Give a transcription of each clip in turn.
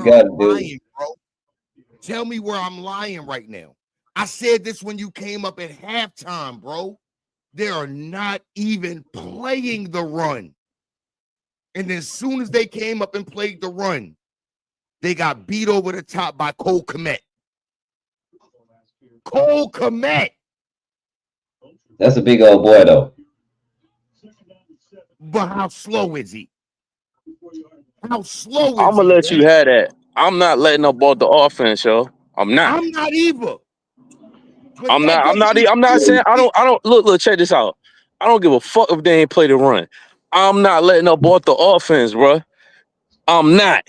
where gotta I'm do. lying, bro. Tell me where I'm lying right now. I said this when you came up at halftime, bro. They are not even playing the run. And as soon as they came up and played the run, they got beat over the top by Cole Kmet. Cole Kmet. That's a big old boy though. But how slow is he? How slow I'm is gonna he, let man? you have that. I'm not letting up about the offense, yo. I'm not. I'm not either. But I'm that not. I'm not. doesn't I'm not saying. excuse it. I don't. Look. Check this out. I don't give a fuck if they ain't play the run. I'm not letting up about the offense, bro. I'm not.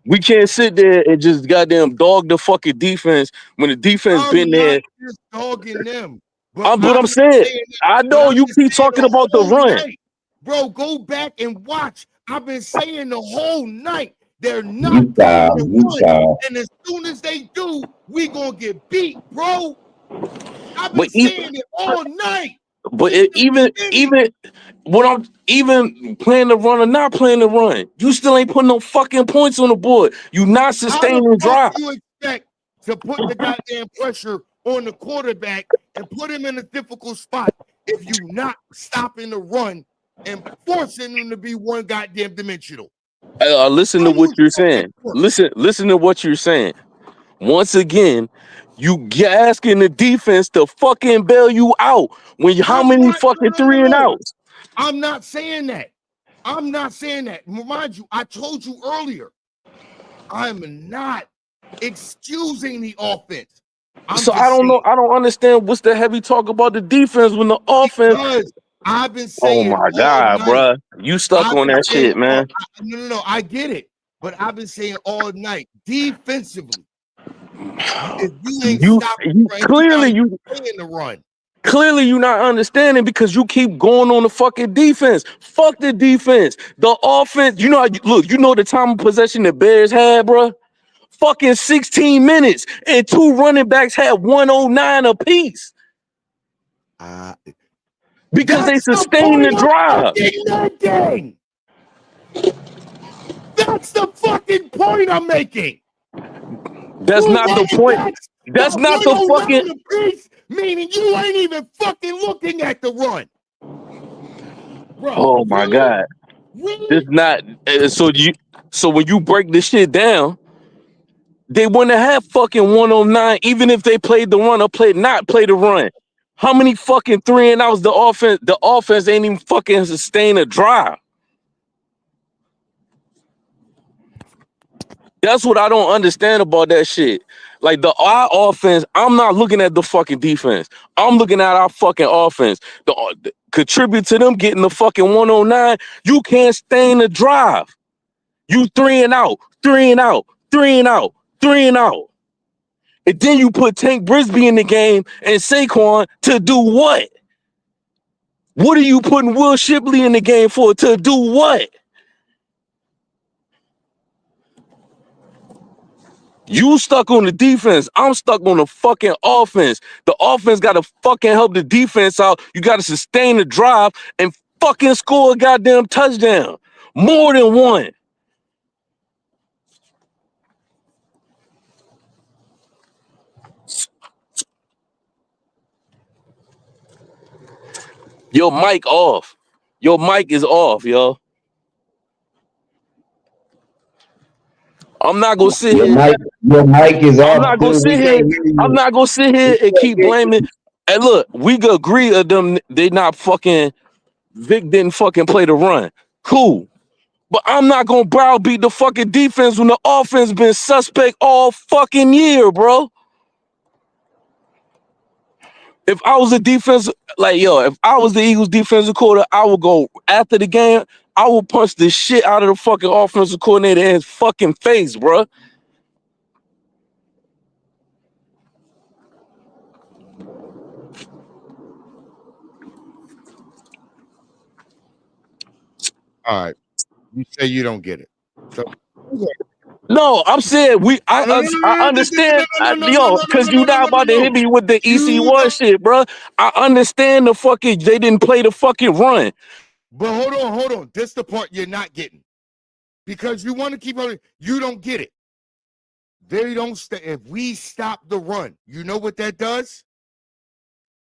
We can't sit there and just goddamn dog the fucking defense when the defense I'm been not there. just dogging them. But I'm. But I'm I'm not saying. saying that. I But know I'm you just keep saying talking the about the whole run. night. Bro, go back and watch. I've been saying the whole night. They're not You playing child, the you run. child. And as soon as they do, we gonna get beat, bro. I've been But even. saying it all night But since it, the beginning. even when I'm even playing the run or not playing the run, you still ain't putting no fucking points on the board. You not How the sustaining fuck drive. you expect to put the goddamn pressure on the quarterback and put him in a difficult spot if you not stopping the run and forcing him to be one goddamn dimensional? Listen How to do you what you're expect that saying. to work? Listen to what you're saying. Once again, you asking the defense to fucking bail you out when you how I'm many not. fucking three and No. outs? I'm not saying that. I'm not saying that. Remind you, I told you earlier. I'm not excusing the offense. I'm So I just don't know. saying I don't understand what's the heavy talk about the defense when the offense. because I've been Oh saying my all God, night. bruh. You stuck I've on been that saying shit, man. no. I get it, but I've been saying all night defensively. If you ain't stopping You the run, you're not clearly even you playing the run. Clearly, you're not understanding because you keep going on the fucking defense. Fuck the defense. The offense, look, you know the time of possession the Bears had, bro? Fucking 16 minutes, and two running backs had 109 apiece because they That's the sustained the point I'm drive. fucking making. That's the fucking point I'm making. That's Two not the running point. backs That's got not the fucking. 109 apiece, meaning you ain't even fucking looking at the run. Bro, Oh my God. It's really? not. So when you break this shit down, they wouldn't have fucking 109 even if they played the run or not play the run. How many fucking three and outs the offense ain't even fucking sustain a drive. That's what I don't understand about that shit. Like our offense, I'm not looking at the fucking defense. I'm looking at our fucking offense. Contribute to them getting the fucking 109. You can't stay in the drive. You three and out, three and out, three and out, three and out. And then you put Tank Brisbee in the game and Saquon to do what? What are you putting Will Shipley in the game for? To do what? You stuck on the defense. I'm stuck on the fucking offense. The offense got to fucking help the defense out. You got to sustain the drive and fucking score a goddamn touchdown. More than one. Your mic off. Your mic is off, yo. I'm not gonna sit Your here. mic is I'm off, not gonna dude. sit We here. can't hear I'm you. not gonna sit We here and can't keep hear you. blaming. And look, we could agree of them. They not fucking. Vic didn't fucking play the run. Cool. But I'm not gonna browbeat the fucking defense when the offense been suspect all fucking year, bro. If I was a defense, if I was the Eagles defensive coordinator, I would go after the game. I would punch the shit out of the fucking offensive coordinator in his fucking face, bro. All right. You say you don't get it. So No, I'm saying I understand, because you not about to hit me with the You EC1 don't. shit, bro. I understand the fucking they didn't play the fucking run. But hold on. This the part you're not getting. because you want to keep on. You don't get it. They don't. If we stop the run, you know what that does?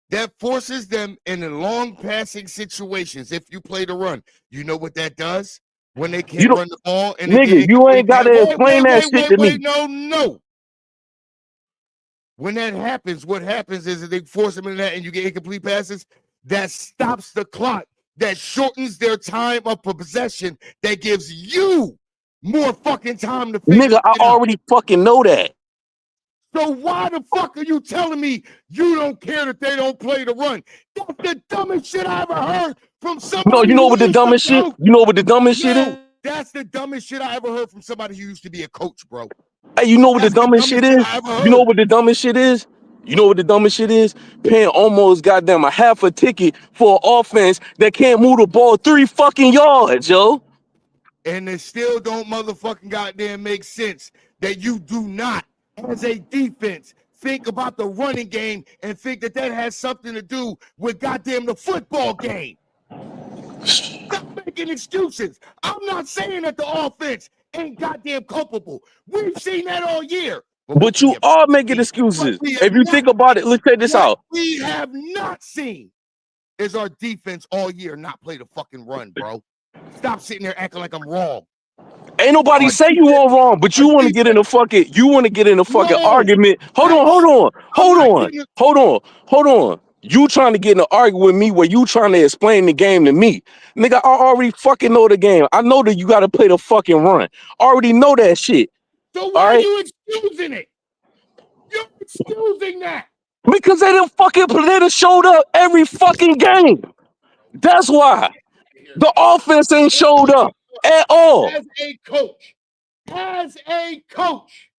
That forces them in the long passing situations. If you play the run, you know what that does? When they You can't don't, run the ball and nigga, you ain't gotta explain that shit to me. No. When that happens, what happens is that they force them into that and you get incomplete passes. That stops the clock. That shortens their time of possession. That gives you more fucking time to figure Nigga, I it out. already fucking know that. So why the fuck are you telling me you don't care that they don't play the run? That's the dumbest shit I ever heard from somebody. No, you know who what the used to dumbest shit? coach. You know what the dumbest shit is? Yo, that's the dumbest shit I ever heard from somebody who used to be a coach, bro. Hey, you know what the That's the dumbest shit dumbest is? shit I ever You know heard. what the dumbest shit is? You know what the dumbest shit is? Paying almost goddamn a half a ticket for an offense that can't move the ball 3 fucking yards, yo. And it still don't motherfucking goddamn make sense that you do not, as a defense, think about the running game and think that that has something to do with goddamn the football game. Stop making excuses. I'm not saying that the offense ain't goddamn culpable. We've seen that all year. But you are making excuses. If you think about it, let's take this out. We have not seen is our defense all year not play the fucking run, bro. Stop sitting there acting like I'm wrong. Ain't nobody say you all wrong, but you want to get in a fucking, argument. Hold on. You trying to get in an argument with me where you trying to explain the game to me. Nigga, I already fucking know the game. I know that you got to play the fucking run. I already know that shit. So why are you excusing it? You're excusing that. Because they done showed up every fucking game. That's why. The offense ain't showed up at all. As a coach,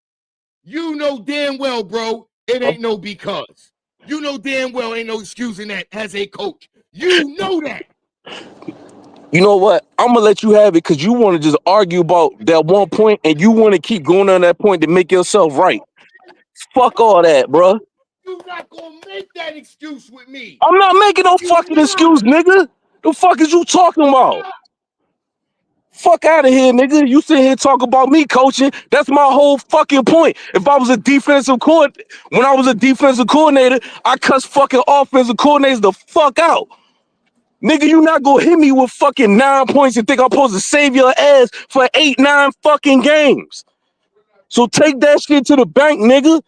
you know damn well, bro, it ain't no because. You know damn well ain't no excusing that as a coach. You know that. You know what? I'm gonna let you have it because you want to just argue about that one point and you want to keep going on that point to make yourself right. Fuck all that, bro. You're not gonna make that excuse with me. I'm not making no fucking excuse, nigga. The fuck is you talking about? Fuck out of here, nigga. You sit here talking about me coaching. That's my whole fucking point. If I was a defensive coordinator, when I was a defensive coordinator, I cussed fucking offensive coordinators the fuck out. Nigga, you not gonna hit me with fucking 9 points and think I'm supposed to save your ass for 8, 9 fucking games. So take that shit to the bank, nigga.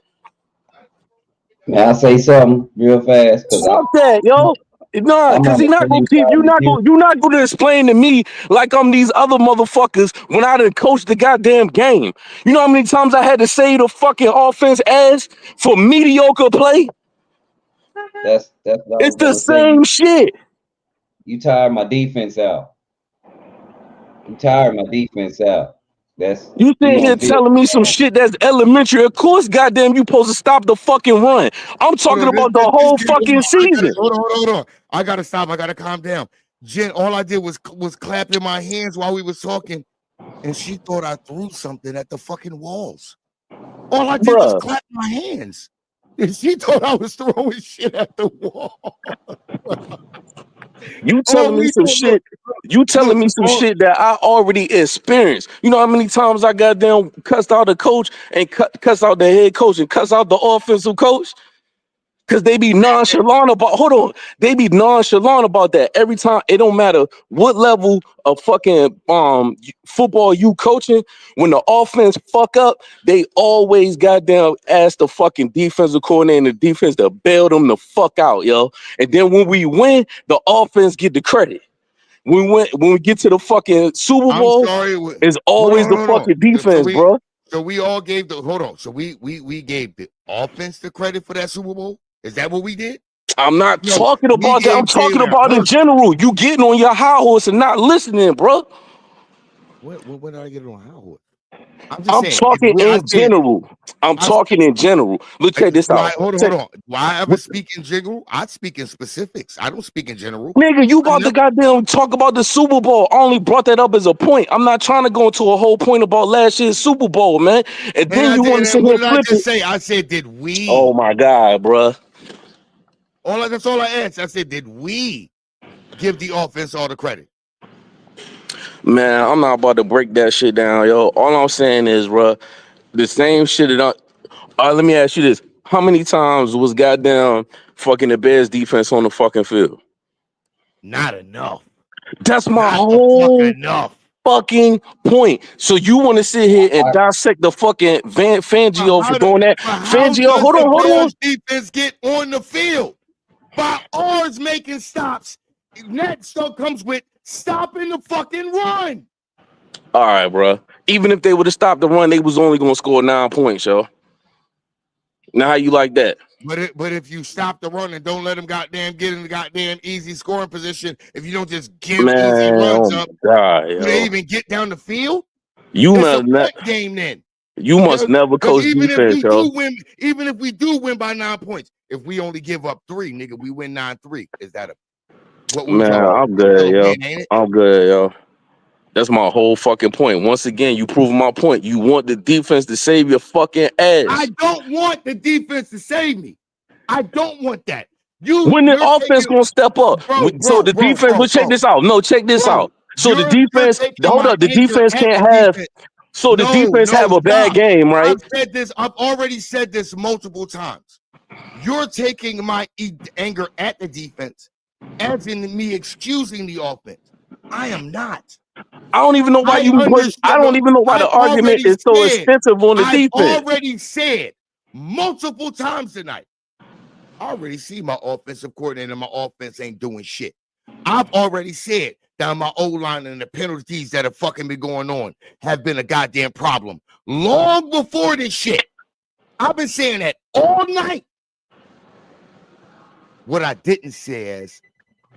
May I say something real fast? Fuck that, yo. Nah, because you're not gonna explain to me like I'm these other motherfuckers when I done coached the goddamn game. You know how many times I had to say the fucking offense ass for mediocre play? That's what it's the same shit. You tired my defense out. You sitting here telling me some shit that's elementary. Of course, goddamn, you supposed to stop the fucking run. I'm talking about the whole fucking season. Hold on. I gotta stop. I gotta calm down. Jen, all I did was clapping my hands while we was talking, and she thought I threw something at the fucking walls. All I did was clap my hands, and she thought I was throwing shit at the wall. You telling me some shit. You telling me some shit that I already experienced. You know how many times I goddamn cussed out the coach and cussed out the head coach and cussed out the offensive coach? Because they be nonchalant about, they be nonchalant about that every time. It don't matter what level of fucking football you coaching. When the offense fuck up, they always goddamn ask the fucking defensive coordinator and the defense to bail them the fuck out, yo. And then when we win, the offense get the credit. When we get to the fucking Super Bowl, it's always the fucking defense, bro. So we all gave So we gave the offense the credit for that Super Bowl. Is that what we did? I'm not talking about that. I'm talking about in general. You getting on your high horse and not listening, bro. When did I get on high horse? I'm talking in general. I'm talking in general. Look, check this out. Hold on. Why I ever speak in general? I speak in specifics. I don't speak in general. Nigga, you about to goddamn talk about the Super Bowl. I only brought that up as a point. I'm not trying to go into a whole point about last year's Super Bowl, man. And then you want to say, what did I just say? I said, did we? Oh my God, bro. That's all I asked. I said, did we give the offense all the credit? Man, I'm not about to break that shit down, yo. All I'm saying is, bro, the same shit that let me ask you this. How many times was goddamn fucking the Bears defense on the fucking field? Not enough. That's my Not a fucking whole enough. fucking point. So you want to sit here and dissect the fucking Fangio for doing that? How Fangio, does hold the on. Bears defense get on the field? By ours making stops. That stuff comes with stopping the fucking run. All right, bro. Even if they would have stopped the run, they was only gonna score 9 points, yo. Now how you like that? But if you stop the run and don't let them goddamn get in the goddamn easy scoring position, if you don't just give easy runs up, God, do they even get down the field? You It's a must point game then. You must never coach even defense, if we yo. do win, even if we do win by 9 points, if we only give up 3, nigga, we win 9-3. Is that a what we Man, talking? I'm good, yo. Win, ain't it? I'm good, yo. That's my whole fucking point. Once again, you proving my point. You want the defense to save your fucking ass. I don't want the defense to save me. I don't want that. When the offense gonna step up? So the defense. But check this out. No, check this out. So the defense. Hold up. The defense can't have. So the defense have a bad game, right? I've already said this multiple times. You're taking my anger at the defense as in me excusing the offense. I am not. I don't even know why I don't even know why the argument is so expensive on the defense. I've already said multiple times tonight. I already see my offensive coordinator and my offense ain't doing shit. I've already said that my O-line and the penalties that have fucking been going on have been a goddamn problem long before this shit. I've been saying that all night. What I didn't say is,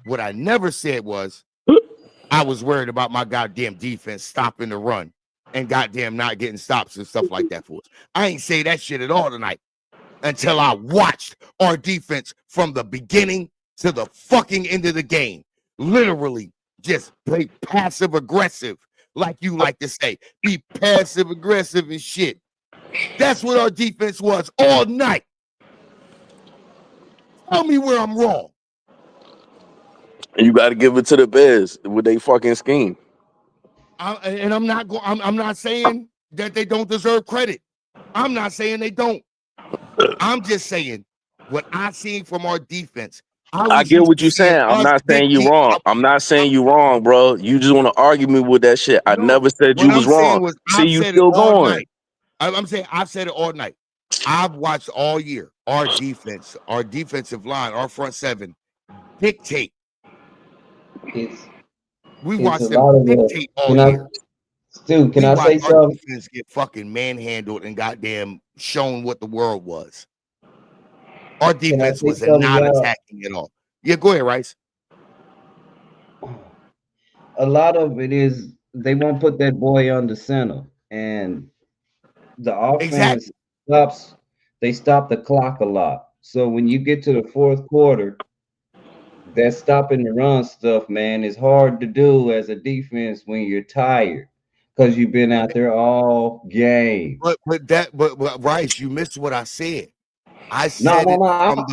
what I never said was, I was worried about my goddamn defense stopping the run and goddamn not getting stops and stuff like that for us. I ain't say that shit at all tonight until I watched our defense from the beginning to the fucking end of the game. Literally just play passive aggressive, like you like to say. Be passive aggressive and shit. That's what our defense was all night. Tell me where I'm wrong. And you got to give it to the Bears with they fucking scheme. I'm not saying that they don't deserve credit. I'm not saying they don't. I'm just saying what I seen from our defense. I get what you're saying. I'm not saying you wrong. I'm not saying you wrong, bro. You just want to argue me with that shit. I never said you was wrong. See, you still going. I'm saying I've said it all night. I've watched all year our defense, our defensive line, our front seven dictate. We watched them dictate all year. Stu, can I say something? Our defense get fucking manhandled and goddamn shown what the world was. Our defense was not attacking at all. Yeah, go ahead, Rice. A lot of it is they won't put that boy on the center, and the offense stops. They stop the clock a lot. So when you get to the fourth quarter, that stopping the run stuff, man, is hard to do as a defense when you're tired because you've been out there all game. But Rice, you missed what I said. I said I'm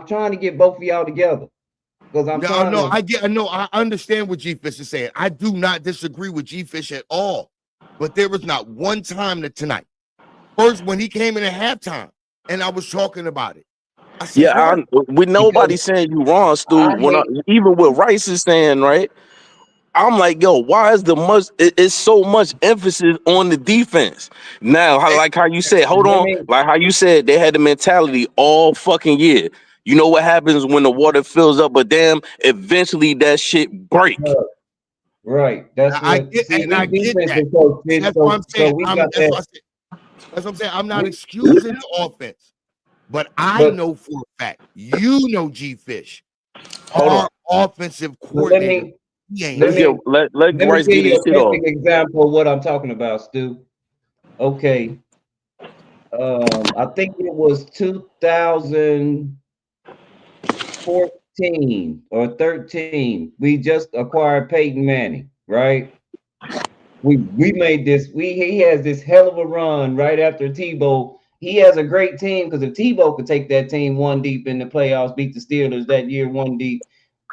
trying to get both of y'all together because I understand what G Fish is saying. I do not disagree with G Fish at all. But there was not one time tonight. First, when he came in at halftime, and I was talking about it. I said, with nobody saying you wrong, Stu. Even what Rice is saying, right? I'm like, yo, why is it's so much emphasis on the defense? Now, how you said, like how you said they had the mentality all fucking year. You know what happens when the water fills up, but damn, eventually that shit break. Right. That's what I get that. That's what I'm saying. That's what I'm saying. I'm not excusing the offense, but I know for a fact, you know, G Fish, our offensive coordinator. Let me give you a perfect example of what I'm talking about, Stu. Okay. I think it was 2014 or 13. We just acquired Peyton Manning, right? We made this. He has this hell of a run right after Tebow. He has a great team because if Tebow could take that team one deep in the playoffs, beat the Steelers that year one deep,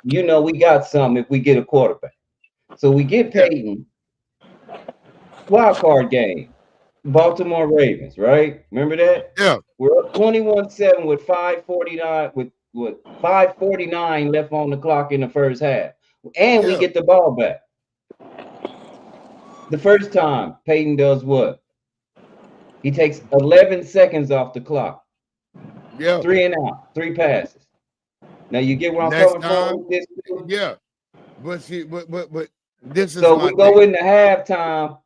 you know we got something if we get a quarterback. So we get Peyton. Wild card game. Baltimore Ravens, right? Remember that? Yeah. We're up 21-7 with 5:49 left on the clock in the first half. And we get the ball back. The first time, Peyton does what? He takes 11 seconds off the clock. Yeah. 3 and out, 3 passes. Now you get what I'm coming from? Yeah. But see, but this is so we go into halftime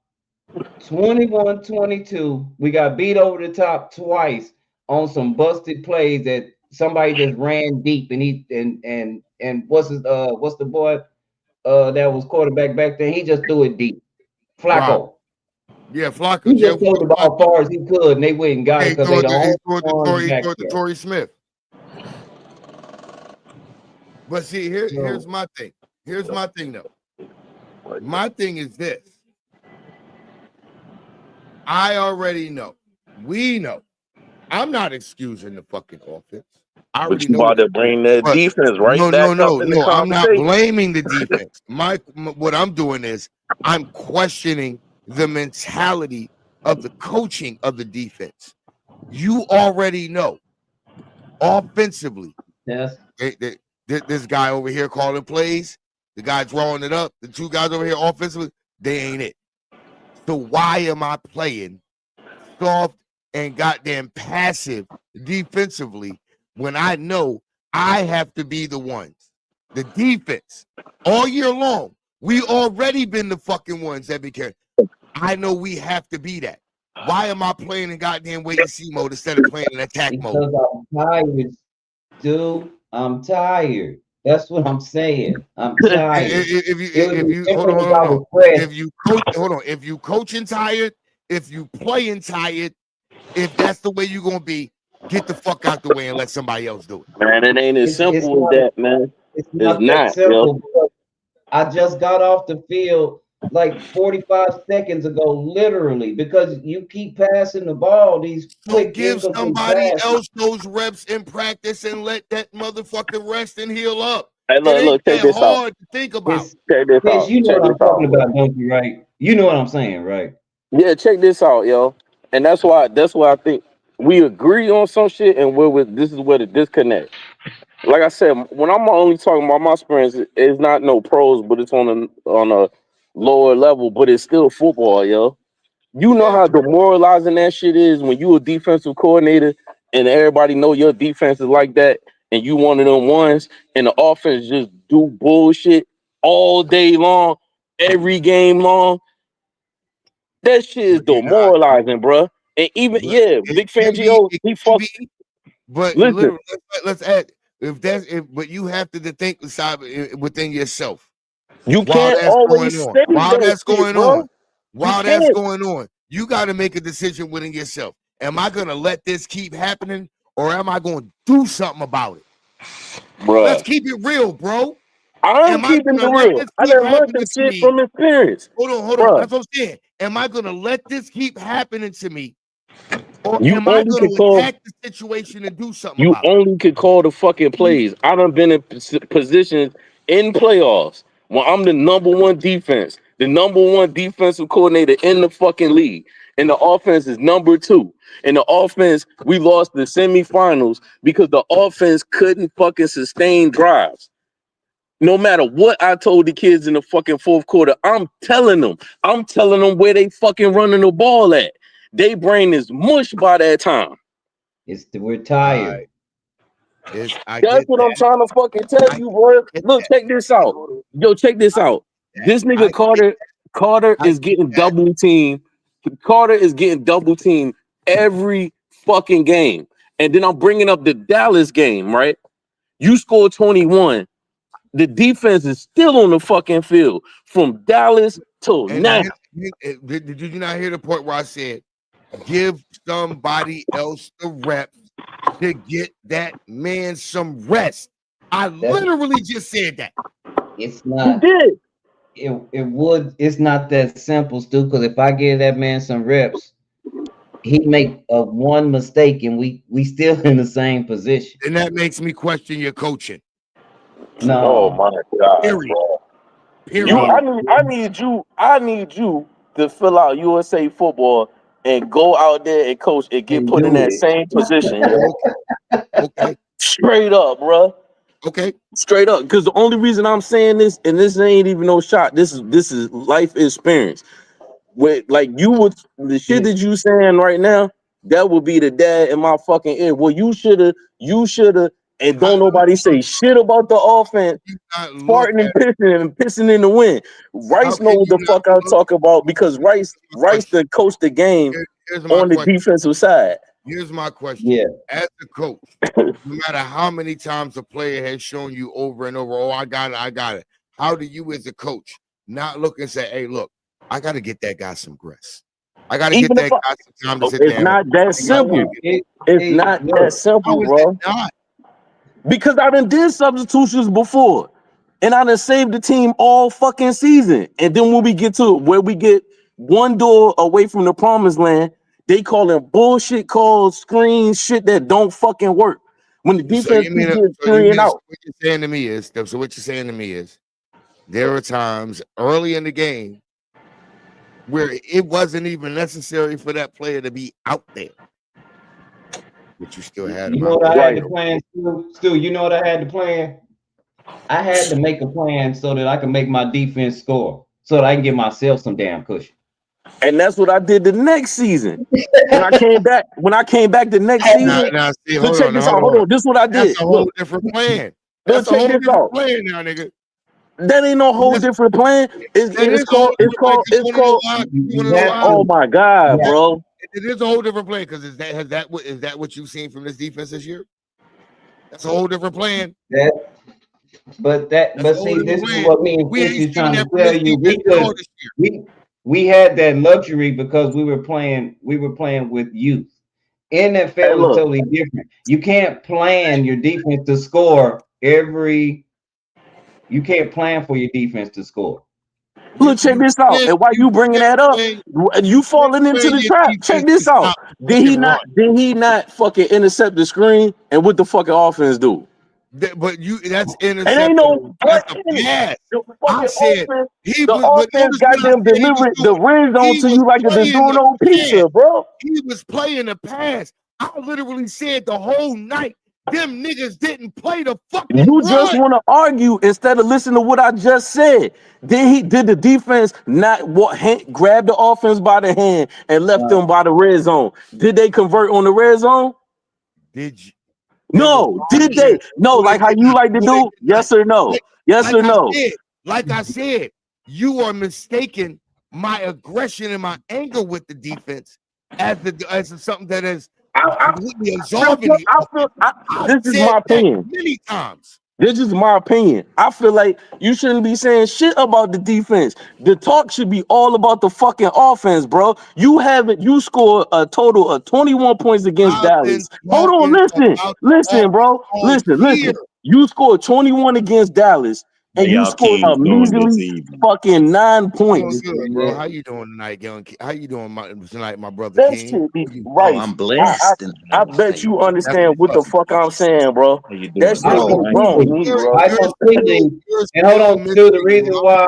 21-22. We got beat over the top twice on some busted plays that somebody just ran deep, and he and what's the boy that was quarterback back then? He just threw it deep. Flacco. Wow. Yeah, Flacco. He just threw the ball as far as he could, and they went and got it because they don't Torrey Smith. But see, here's my thing. Here's my thing, though. My thing is this. I already know. We know. I'm not excusing the fucking offense. I already but you about to bring that defense right back up in the conversation. I'm not blaming the defense. What I'm doing is I'm questioning the mentality of the coaching of the defense. You already know. Offensively. Yes. This guy over here calling plays, the guy drawing it up, the two guys over here offensively, they ain't it. So why am I playing soft and goddamn passive defensively when I know I have to be the ones? The defense all year long, we already been the fucking ones that be carrying. I know we have to be that. Why am I playing in goddamn wait and see mode instead of playing in attack mode? Because I'm tired, dude. I'm tired. That's what I'm saying. I'm tired. If you coaching tired, if you playing tired, if that's the way you're gonna be, get the fuck out the way and let somebody else do it. Man, it ain't as simple as that, man. It's not that simple. I just got off the field like 45 seconds ago, literally, because you keep passing the ball. These quick give somebody else those reps in practice and let that motherfucker rest and heal up. Hey, look, check this out. Hard to think about. You know what I'm talking about, don't you? Right? You know what I'm saying, right? Yeah, check this out, yo. And that's why I think we agree on some shit, and this is where the disconnect. Like I said, when I'm only talking about my experience, it's not no pros, but it's on a lower level, but it's still football, yo. You know how demoralizing that shit is when you a defensive coordinator and everybody know your defense is like that, and you one of them ones, and the offense just do bullshit all day long, every game long. That shit is demoralizing, bro. And even Vic Fangio, he fucks. But literally, let's add but you have to think within yourself. You can't always say while that's going on, you got to make a decision within yourself. Am I gonna let this keep happening, or am I gonna do something about it? Bro, let's keep it real, bro. I'm keeping it real. I done learned this shit from experience. Hold on. That's what I'm saying. Am I gonna let this keep happening to me? Or am I going to attack the situation and do something? You only could call the fucking plays. I done been in positions in playoffs when I'm the number one defense, the number one defensive coordinator in the fucking league, and the offense is number 2. In the offense, we lost the semifinals because the offense couldn't fucking sustain drives. No matter what I told the kids in the fucking fourth quarter, I'm telling them where they fucking running the ball at. They brain is mush by that time. We're tired. That's what I'm trying to fucking tell you, bro. Look, check this out. Yo, check this out. This nigga Carter is getting double teamed. Carter is getting double teamed every fucking game. And then I'm bringing up the Dallas game, right? You scored 21. The defense is still on the fucking field from Dallas to now. Did you not hear the point where I said, give somebody else the reps to get that man some rest? I literally just said that. It's not. You did. It's not that simple, Stu, because if I give that man some reps, he make one mistake and we still in the same position. And that makes me question your coaching. No. Oh my God. Period. I need you to fill out USA Football and go out there and coach and get And put in do that it. same position. Yo. Okay. Straight up, bro. Okay. Straight up. Because the only reason I'm saying this, and this ain't even no shot. This is life experience. With like the shit that you saying right now, that would be the dad in my fucking ear. Well, you shoulda, and don't nobody say shit about the offense. Not look Farting and pissing in the wind. How Rice can know what you the not fuck I look? talk about because Rice to coach the game Here's my on the question. defensive side. Here's my question. Yeah. As the coach, no matter how many times a player has shown you over and over, oh, I got it. How do you, as a coach, not look and say, hey, look, I got to get that guy some grace. I got to get Even that if guy some time to sit it's down. not that simple. It's not that simple, bro. Not? Because I done did substitutions before. And I done saved the team all fucking season. And then when we get to where we get one door away from the promised land, they calling bullshit calls, screens, shit that don't fucking work. When the defense gets screened out. What you're saying to me is, there are times early in the game where it wasn't even necessary for that player to be out there. But you still had him. You know what I had to plan, Stu? You know what I had to plan? I had to make a plan so that I can make my defense score, so that I can give myself some damn cushion. And that's what I did the next season. When I came back the next season. Check this out. Hold on. This is what I did. That's a whole different plan. That's a whole different plan now, nigga. That ain't no whole different plan. It's called. Oh my God, bro. It is a whole different plan because is that what you've seen from this defense this year? That's a whole different plan. But see, this is what me and Chris is trying to tell you. We had that luxury because we were playing with youth. NFL is totally different. You can't plan your defense to score you can't plan for your defense to score. Look, check this out. And while you bringing that up, you falling into the trap. Check this out. Did he not fucking intercept the screen? And what the fucking offense do? But that's intercept. It ain't no pass. I said the offense got them delivered the red zone to you like a DiGiorno pizza, bro. He was playing the pass. I literally said the whole night, them niggas didn't play the fucking You just want to argue instead of listening to what I just said. Did the defense not grab the offense by the hand and left them by the red zone? Did they convert on the red zone? Did you? No, did they? No, like how you like to do? Yes or no? Yes or no? Like I said, you are mistaking my aggression and my anger with the defense as something that is completely absorbing. This is my opinion. Many times. This is my opinion. I feel like you shouldn't be saying shit about the defense. The talk should be all about the fucking offense, bro. You scored a total of 21 points against Dallas. Hold on, listen, bro. Listen. You scored 21 against Dallas. And you scored a measly fucking 9 points. Good, bro. How you doing tonight, young? How you doing tonight, my brother? That shit be right. I'm blessed. I bet you understand what the fuck I'm saying, bro. That shit completely. And hold on, Stu. The reason why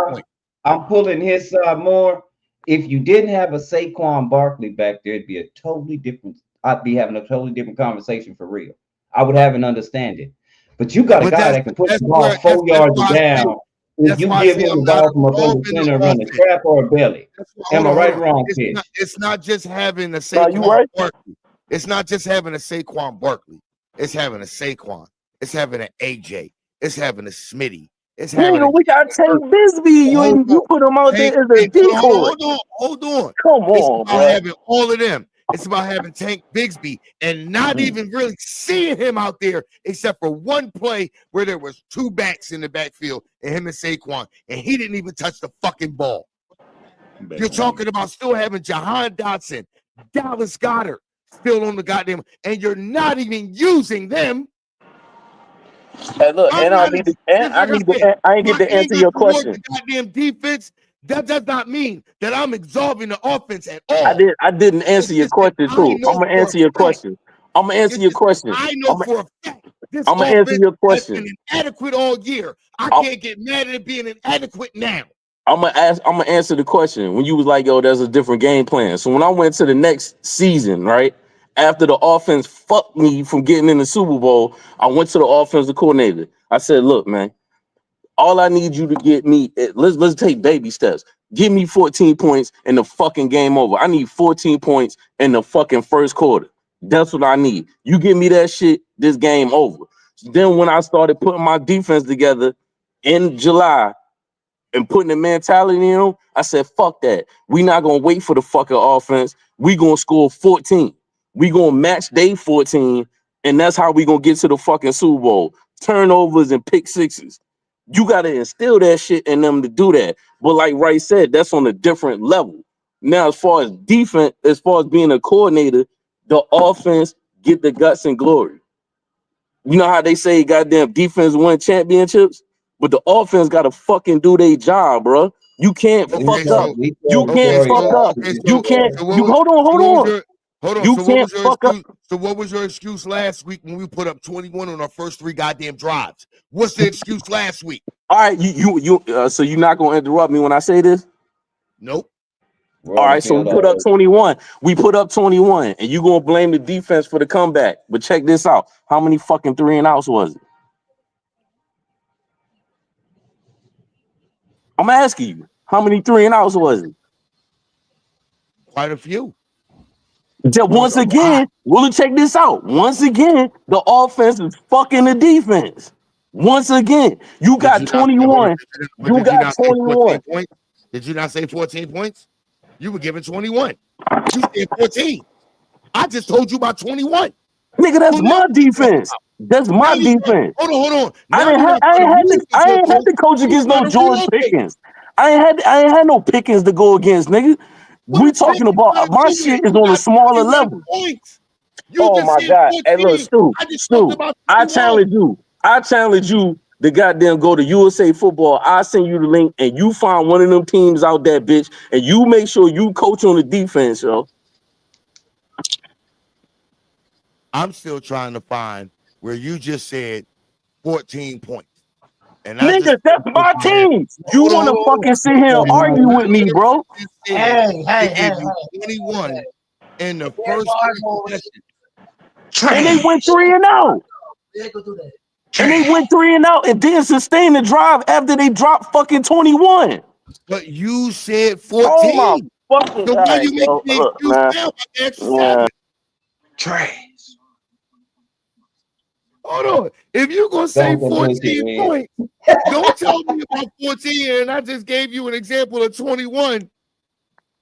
I'm pulling his side more, if you didn't have a Saquon Barkley back there, it'd be a totally different. I'd be having a totally different conversation for real. I would have an understanding. But you got a guy that can put the ball 4 yards down. If you give him the ball from up in the center, run a trap or a belly. Am I right or wrong, kid? It's not just having a Saquon Barkley. It's not just having a Saquon Barkley. It's having a Saquon. It's having an AJ. It's having a Smitty. It's having we got Tank Bisbee. You put him out there as a decoy. Hold on. Come on, bro. Having all of them. It's about having Tank Bigsby and not even really seeing him out there except for one play where there was 2 backs in the backfield and him and Saquon, and he didn't even touch the fucking ball. You're talking about still having Jahan Dotson, Dallas Goedert still on the goddamn, and you're not even using them. And look, I ain't get to answer your question. Goddamn defense. That does not mean that I'm absolving the offense at all. I didn't answer your question too. I'm gonna answer your question. I know for a fact This I'm gonna answer offense your has question. been inadequate all year. I I'll- can't get mad at it being inadequate now. I'm gonna answer the question when you was like, yo, there's a different game plan. So when I went to the next season, right after the offense fucked me from getting in the Super Bowl, I went to the offensive coordinator. I said, look, man, all I need you to get me, let's take baby steps. Give me 14 points and the fucking game over. I need 14 points in the fucking first quarter. That's what I need. You give me that shit, this game over. Then when I started putting my defense together in July and putting the mentality in them, I said, fuck that. We not gonna wait for the fucking offense. We gonna score 14. We gonna match day 14, and that's how we gonna get to the fucking Super Bowl. Turnovers and pick sixes. You gotta instill that shit in them to do that. But like Wright said, that's on a different level. Now, as far as defense, as far as being a coordinator, the offense get the guts and glory. You know how they say goddamn defense win championships? But the offense got to fucking do their job, bro. You can't Okay, fuck so up. You can't fuck up. You can't. You hold on. You can't fuck up. So what was your excuse last week when we put up 21 on our first 3 goddamn drives? What's the excuse last week? All right, so you're not gonna interrupt me when I say this? Nope. All right, so we put up 21. We put up 21, and you gonna blame the defense for the comeback. But check this out. How many fucking 3 and outs was it? I'm asking you, how many 3 and outs was it? Quite a few. Once again, well, check this out. Once again, the offense is fucking the defense. Once again, you got 21. You got 21. Did you not say 14 points? You were given 21. You said 14. I just told you about 21. Nigga, that's my defense. That's my defense. Hold on. I ain't had to coach against no George Pickens. I ain't had no Pickens to go against, nigga. We talking about my shit is on a smaller level. Oh my God. Hey, look, Stu, I challenge you. To goddamn go to USA Football. I'll send you the link and you find one of them teams out there, bitch, and you make sure you coach on the defense, yo. I'm still trying to find where you just said 14 points. And nigga, that's my team. You want to fucking sit here and argue with me, bro? Hey. 21 in the first and they went 3 and out. And they went 3 and out and didn't sustain the drive after they dropped fucking 21. But you said 14. Oh my fucking so God, why you make me excuse now? Extra 7. Hold on. If you're going to say 14 points, don't tell me about 14 and I just gave you an example of 21.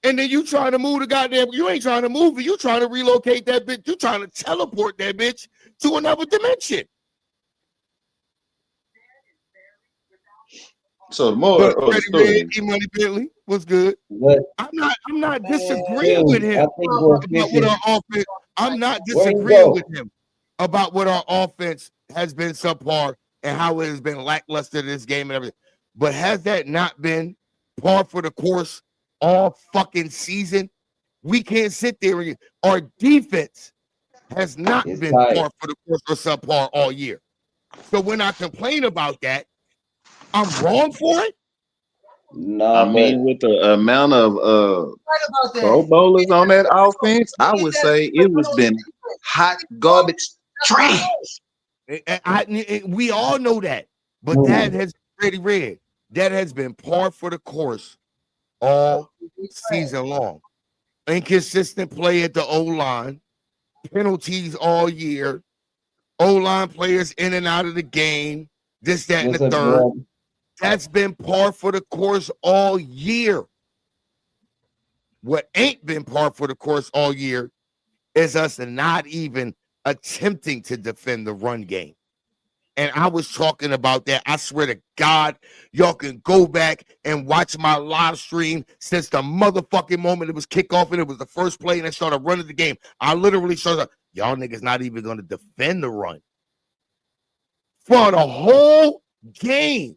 And then you trying to move the goddamn, you ain't trying to move it. You trying to relocate that bitch. You trying to teleport that bitch to another dimension. So the more E-Money Bentley was good. What? I'm not disagreeing with him about what our offense. I'm not disagreeing with him about what our offense has been subpar and how it has been lackluster this game and everything. But has that not been par for the course all fucking season? We can't sit there and our defense has not been par for the course or subpar all year. So when I complain about that, I'm wrong for it. No, I mean, with the amount of Pro Bowlers on that offense, I would say it was been hot garbage trash. We all know that, but that has pretty red. That has been par for the course all season long. Inconsistent play at the O-line, penalties all year, O-line players in and out of the game, this, that, and the third. That's been par for the course all year. What ain't been par for the course all year is us not even attempting to defend the run game. And I was talking about that. I swear to God, y'all can go back and watch my live stream since the motherfucking moment it was kickoff and it was the first play and I started running the game. I literally started, y'all niggas not even going to defend the run for the whole game.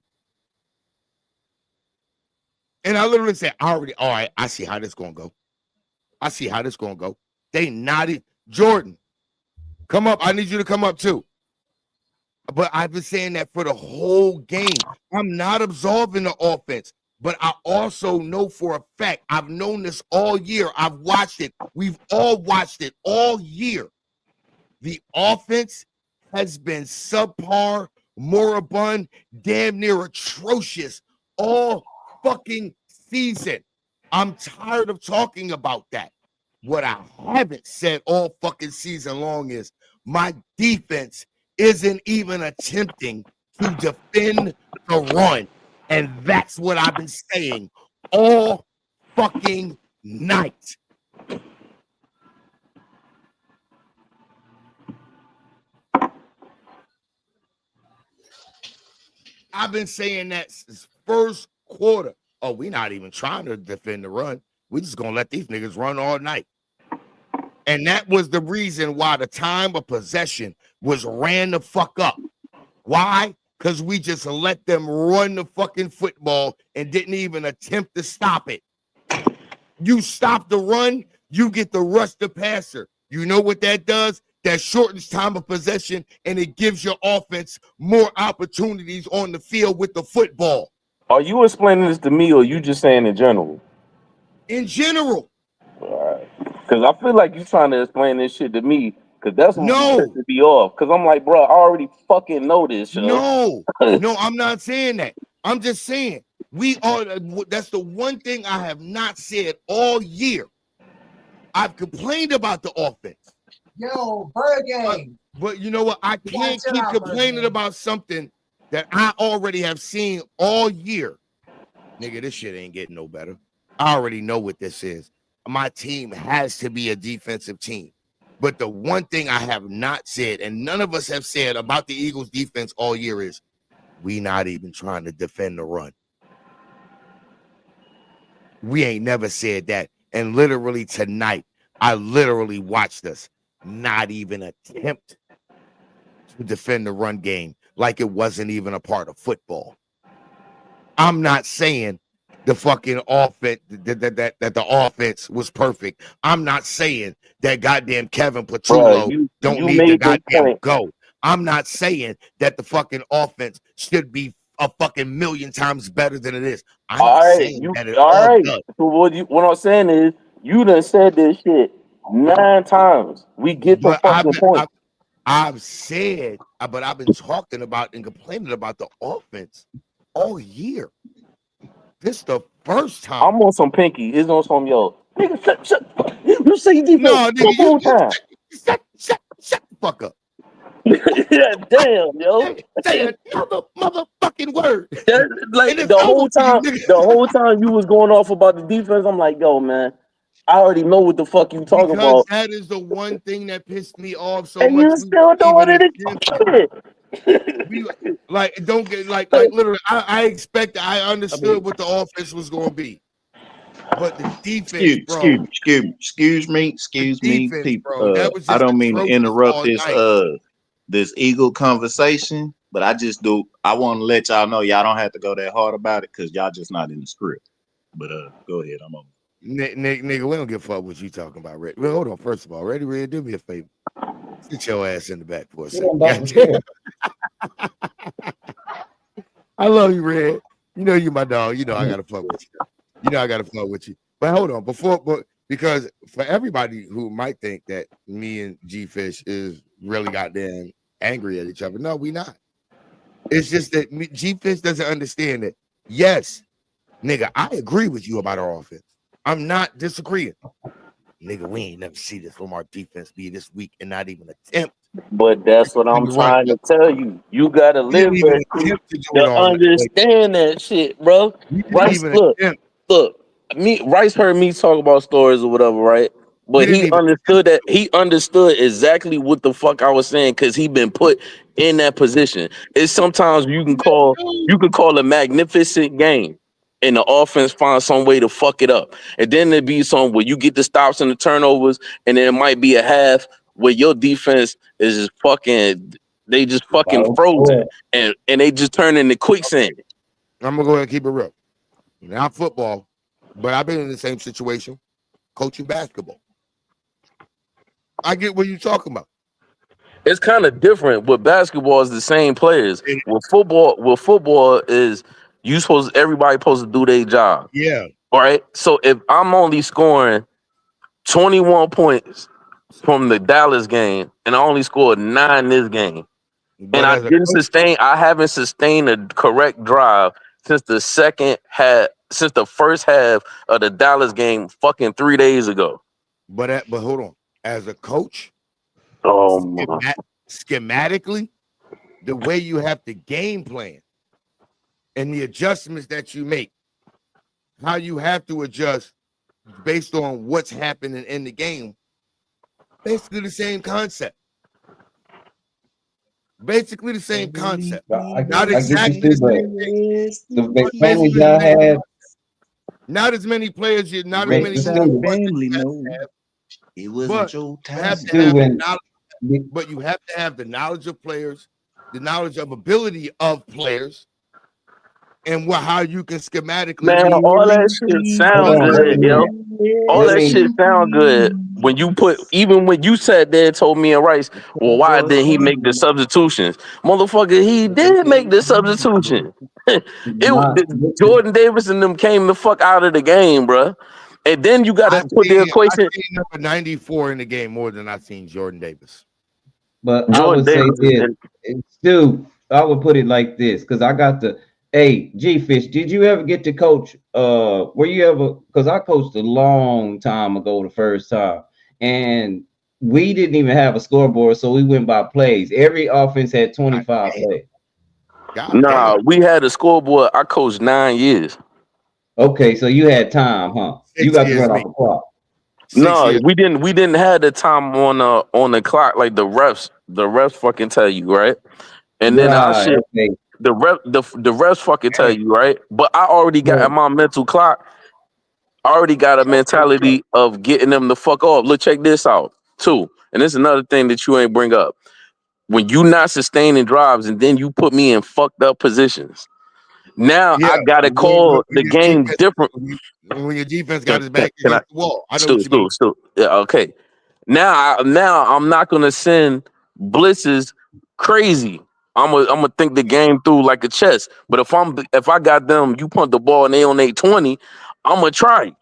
And I literally said, all right, I see how this going to go. They nodded. Jordan, come up. I need you to come up too. But I've been saying that for the whole game. I'm not absolving the offense, but I also know for a fact, I've known this all year. I've watched it. We've all watched it all year. The offense has been subpar, moribund, damn near atrocious all fucking season. I'm tired of talking about that. What I haven't said all fucking season long is my defense isn't even attempting to defend the run. And that's what I've been saying all fucking night. I've been saying that since first quarter. Oh, we're not even trying to defend the run. We're just gonna let these niggas run all night. And that was the reason why the time of possession was ran the fuck up. Why? Because we just let them run the fucking football and didn't even attempt to stop it. You stop the run, you get the rush the passer. You know what that does? That shortens time of possession and it gives your offense more opportunities on the field with the football. Are you explaining this to me or you just saying in general? In general. All right. Because I feel like you're trying to explain this shit to me because that's what No. pisses me off. Because I'm like, bro, I already fucking know this. No, I'm not saying that. I'm just saying we are. That's the one thing I have not said all year. I've complained about the offense. Yo, Bird Gang. But you know what? I can't keep complaining about something that I already have seen all year. Nigga, this shit ain't getting no better. I already know what this is. My team has to be a defensive team. But the one thing I have not said, and none of us have said about the Eagles defense all year is we not even trying to defend the run. We ain't never said that. And literally tonight, I literally watched us not even attempt to defend the run game like it wasn't even a part of football. I'm not saying the fucking offense that the offense was perfect. I'm not saying that goddamn Kevin Patullo don't need to goddamn go. I'm not saying that the fucking offense should be a fucking million times better than it is. I'm saying that it all does. So what I'm saying is you done said this shit 9 times. We get the fucking point. I've said, but I've been talking about and complaining about the offense all year. This is the first time. I'm on some pinky. It's on some yo. Nigga, shut. You say defense. No, nigga, shut the fuck up. Yeah, damn, yo. Say another motherfucking word. Like the whole time you was going off about the defense, I'm like, yo, man, I already know what the fuck you talking about. That is the one thing that pissed me off so and much. You still doing it. Like, don't get like literally. I understood what the offense was going to be, but the defense, excuse me, defense, people. Bro, I don't mean to interrupt this Eagle conversation, but I want to let y'all know y'all don't have to go that hard about it because y'all just not in the script. But go ahead, I'm on. Nigga, we don't give a fuck what you talking about, Red. Well, hold on. First of all, Red, do me a favor. Sit your ass in the back for a second. I love you, Red. You know you my dog. You know I gotta fuck with you. But hold on, because for everybody who might think that me and G Fish is really goddamn angry at each other, no, we not. It's just that G Fish doesn't understand that. Yes, nigga, I agree with you about our offense. I'm not disagreeing. Nigga, we ain't never see this from our defense be this weak and not even attempt. But that's what I'm trying to tell you. You gotta live with to understand that shit, bro. Rice, Rice heard me talk about stories or whatever, right? But he understood exactly what the fuck I was saying because he been put in that position. It's sometimes you can call a magnificent game. And the offense finds some way to fuck it up. And then there'd be some where you get the stops and the turnovers, and then it might be a half where your defense is just fucking frozen and they just turn into quicksand. I'm gonna go ahead and keep it real. Not football, but I've been in the same situation coaching basketball. I get what you're talking about. It's kind of different. With basketball, is the same players. With football is everybody supposed to do their job. Yeah, All right. So if I'm only scoring 21 points from the Dallas game, and I only scored 9 this game, and but as a coach, I haven't sustained a correct drive since the first half of the Dallas game fucking 3 days ago. but hold on. As a coach, Oh my. schematically, the way you have to game plan and the adjustments that you make, how you have to adjust based on what's happening in the game, basically the same concept. Basically the same concept. Not exactly the same thing. The family I had. Not as many players. Not as many family. No, it wasn't your time. But you have to have the knowledge of players, the knowledge of ability of players, and how you can schematically. Man, all that shit sound good, yo. All that shit sound good. When you sat there and told me and Rice, well, why didn't he make the substitutions? Motherfucker, he did make the substitution. Jordan Davis and them came the fuck out of the game, bro. And then you got to put the equation. I've seen number 94 in the game more than I've seen Jordan Davis. But I would say this, Stu, I would put it like this, because I got the. Hey, G-Fish, did you ever get to coach? Were you ever? Because I coached a long time ago, the first time, and we didn't even have a scoreboard, so we went by plays. Every offense had 25 plays. Nah, we had a scoreboard. I coached 9 years. Okay, so you had time, huh? You got to run off the clock. No, we didn't have the time on the clock like the refs fucking tell you, right? And then our shit. Okay. The refs fucking tell you, right? But I already got my mental clock. I already got a mentality of getting them the fuck off. Look, check this out, too. And this is another thing that you ain't bring up. When you not sustaining drives and then you put me in fucked up positions. Now I gotta call the game different. When your defense got his back against the wall. I know what you mean. Yeah, okay. Now I'm not gonna send blitzes crazy. I'm gonna think the game through like a chess. But if I got them, you punt the ball and they on 820, I'm gonna try.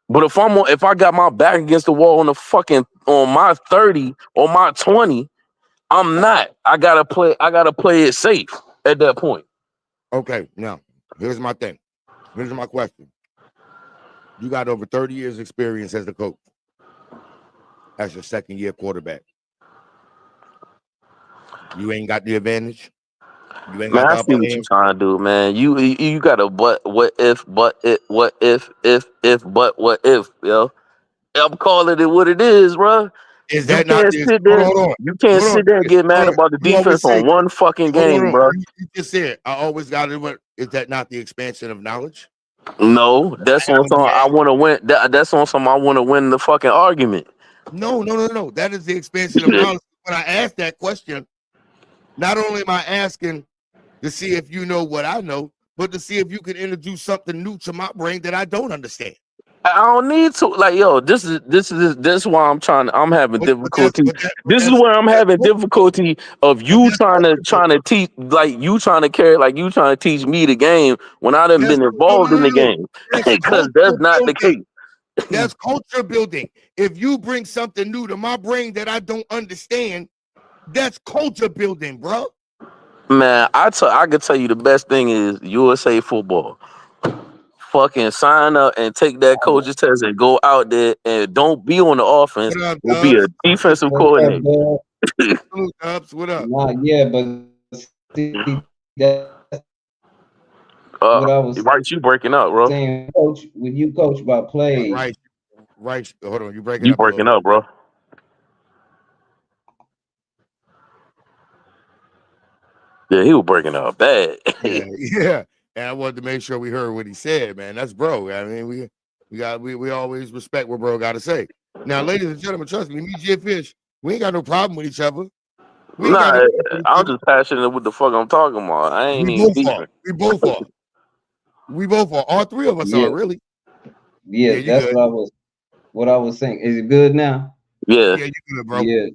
But if I got my back against the wall on my 30 or my 20, I'm not. I gotta play it safe at that point. Okay, now here's my thing. Here's my question. You got over 30 years experience as a coach, as your second year quarterback. You ain't got the advantage. You ain't got I see what you trying to do, man. You got a what if, yo. I'm calling it what it is, bro. Is that not the You can't sit there and get mad about the defense on one fucking game, bro. You just said I always got it. Is that not the expansion of knowledge? No, that's on something I want to win. That's on something I want to win the fucking argument. No. That is the expansion of knowledge. When I asked that question, not only am I asking to see if you know what I know, but to see if you can introduce something new to my brain that I don't understand. I don't need to, like, yo. This is why I'm having difficulty. This is where I'm having difficulty of you trying to teach, like you trying to carry, like you trying to teach me the game when I done been involved in the game, because that's not the case. That's culture building. If you bring something new to my brain that I don't understand, that's culture building, bro. Man, I can tell you the best thing is USA football. Fucking sign up and take that coach's test and go out there and don't be on the offense. Will be a defensive coordinator. What up? Yeah, but see, that's what I was right. You breaking up, bro? Saying, coach, when you coach by plays, right. Hold on, you breaking up, bro. Yeah, he was breaking up bad. yeah. And I wanted to make sure we heard what he said, man. That's bro. I mean, we always respect what bro got to say. Now, ladies and gentlemen, trust me, G-Fish, we ain't got no problem with each other. I'm just passionate with the fuck I'm talking about. I ain't even beefing. We both are. All three of us are, really. Yeah, that's what I was saying. Is it good now? Yeah. Yeah, you good, bro. Yeah,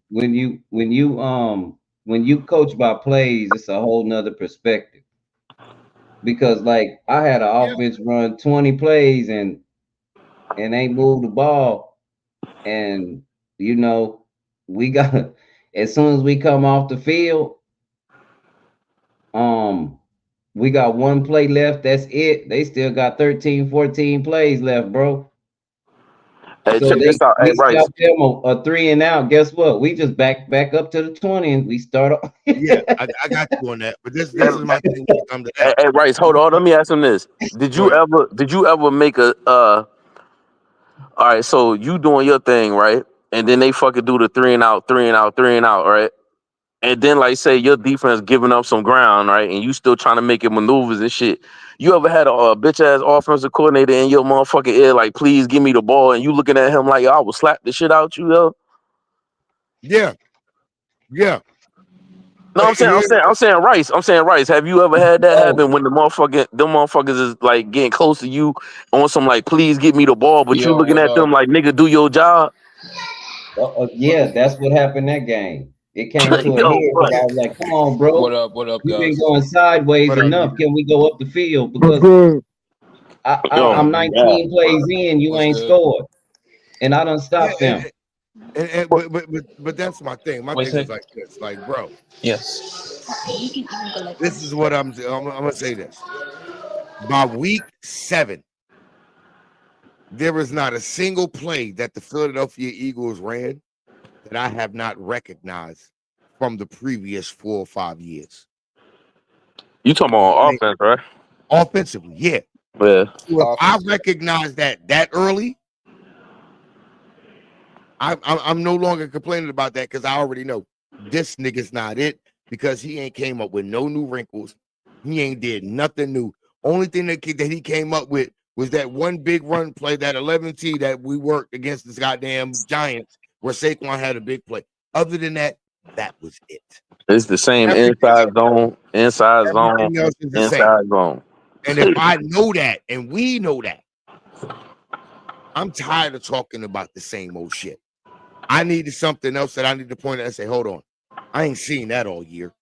when you coach by plays, it's a whole nother perspective. Because like I had an Yeah. offense run 20 plays and ain't move the ball, and you know we got as soon as we come off the field, we got one play left. That's it. They still got 13, 14 plays left, bro. Hey, So check this out. Hey, we Rice. stopped them a 3 and out. Guess what? We just back up to the 20 and we start off. Yeah, I got you on that. But this Hey, is my thing when it comes to hey, that. hey, Rice, hold on. Let me ask him this. Did Go you ahead. ever make a all right, so you doing your thing, right? And then they fucking do the 3 and out, 3 and out, 3 and out, right? And then like say your defense giving up some ground, right? And you still trying to make it maneuvers and shit. You ever had a bitch ass offensive coordinator in your motherfucking ear like, please give me the ball, and you looking at him like, yo, I will slap the shit out you, yo? Yeah, yeah. No, I'm saying Rice. I'm saying Rice. Have you ever had that Oh, happen when them motherfuckers is like getting close to you on some like, please give me the ball, but you Yo, looking what at them up? like, nigga, do your job? yeah, that's what happened that game. It came to a head Yo, because I was like, come on, What bro. up? What up, You've been guys? going sideways What up, enough. nigga? Can we go up the field? Because yo, I'm yeah. 19 plays in, you What's ain't good? scored. And I done Yeah, stopped them. but that's my thing. My What's thing it? is like this, like, bro. Yes. This is what I'm gonna say this. By week 7, there is not a single play that the Philadelphia Eagles ran that I have not recognized from the previous 4 or 5 years. You talking about offense, right? Offensively, yeah. Yeah. So if I Offense. recognize that early, I'm no longer complaining about that because I already know this nigga's not it because he ain't came up with no new wrinkles. He ain't did nothing new. Only thing that he came up with was that one big run play, that 11T that we worked against this goddamn Giants, where Saquon had a big play. Other than that, that was it. It's the same Everything inside zone, inside zone, else is the same. inside zone. And if I know that and we know that, I'm tired of talking about the same old shit. I needed something else that I need to point at and say, hold on, I ain't seen that all year.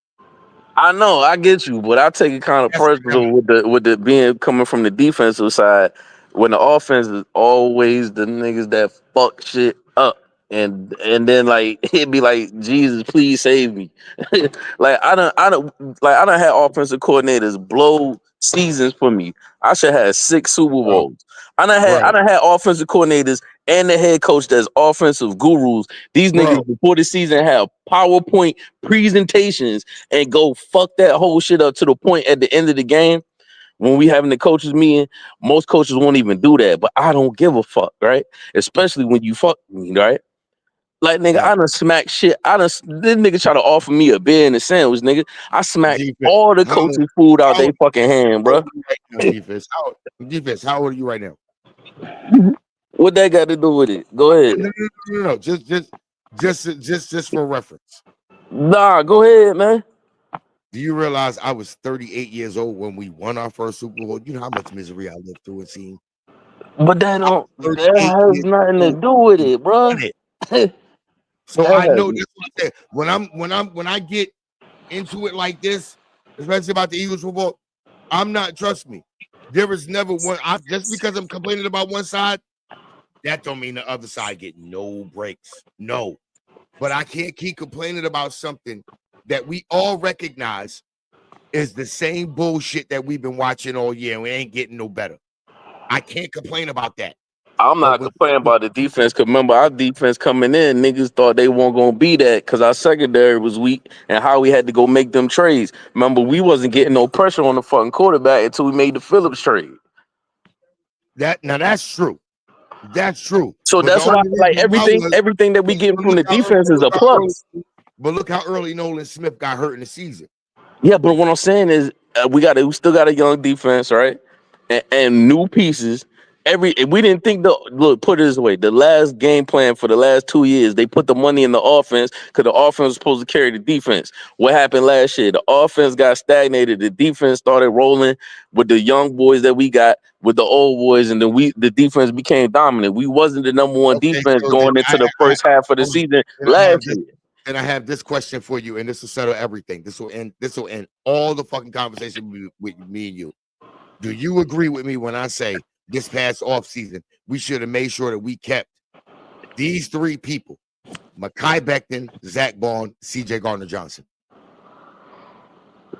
I know, I get you, but I take it kind of That's personal with the being coming from the defensive side when the offense is always the niggas that fuck shit up. And then like it'd be like, Jesus, please save me. Like I don't have offensive coordinators blow seasons for me. I should have 6 Super bro, Bowls. I done had offensive coordinators and the head coach that's offensive gurus. These bro. niggas before the season have PowerPoint presentations and go fuck that whole shit up to the point at the end of the game when we having the coaches meeting. Most coaches won't even do that, but I don't give a fuck, right? Especially when you fuck me, right? Like nigga, Yeah. I done smack shit. This nigga try to offer me a beer and a sandwich, nigga. I smacked Defense. all the coaches' food out How they fucking hand, old bro. are you right now, defense? How old are you right now? What that got to do with it? Go ahead. No. Just for reference. Nah, go ahead, man. Do you realize I was 38 years old when we won our first Super Bowl? You know how much misery I lived through and seen. But that I was don't that 38 has years nothing to old do with when we it, bro. won it. So That I has know that's what I said. When I get into it like this, especially about the Eagles football, I'm not, trust me. There is never one. Just because I'm complaining about one side, that don't mean the other side get no breaks. No. But I can't keep complaining about something that we all recognize is the same bullshit that we've been watching all year, and we ain't getting no better. I can't complain about that. I'm But not complaining about the defense because remember our defense coming in, niggas thought they weren't gonna be that because our secondary was weak and how we had to go make them trades. Remember, we wasn't getting no pressure on the fucking quarterback until we made the Phillips trade. That's true. That's true. So But the that's why only like reason why was, everything that we get but from the defense is a plus. look how early Nolan Smith got hurt in the season. Yeah, but what I'm saying is we still got a young defense, right? And new pieces. we didn't think put it this way, the last game plan for the last 2 years, they put the money in the offense because the offense was supposed to carry the defense. What happened last year? The offense got stagnated. The defense started rolling with the young boys that we got with the old boys, and then the defense became dominant. We wasn't the number one Okay, defense so going into the first half of the season last year. And I have this question for you, and this will settle everything. This will end all the fucking conversation with me and you. Do you agree with me when I say this past offseason, we should have made sure that we kept these three people: Mekhi Becton, Zach Bond, CJ Gardner-Johnson?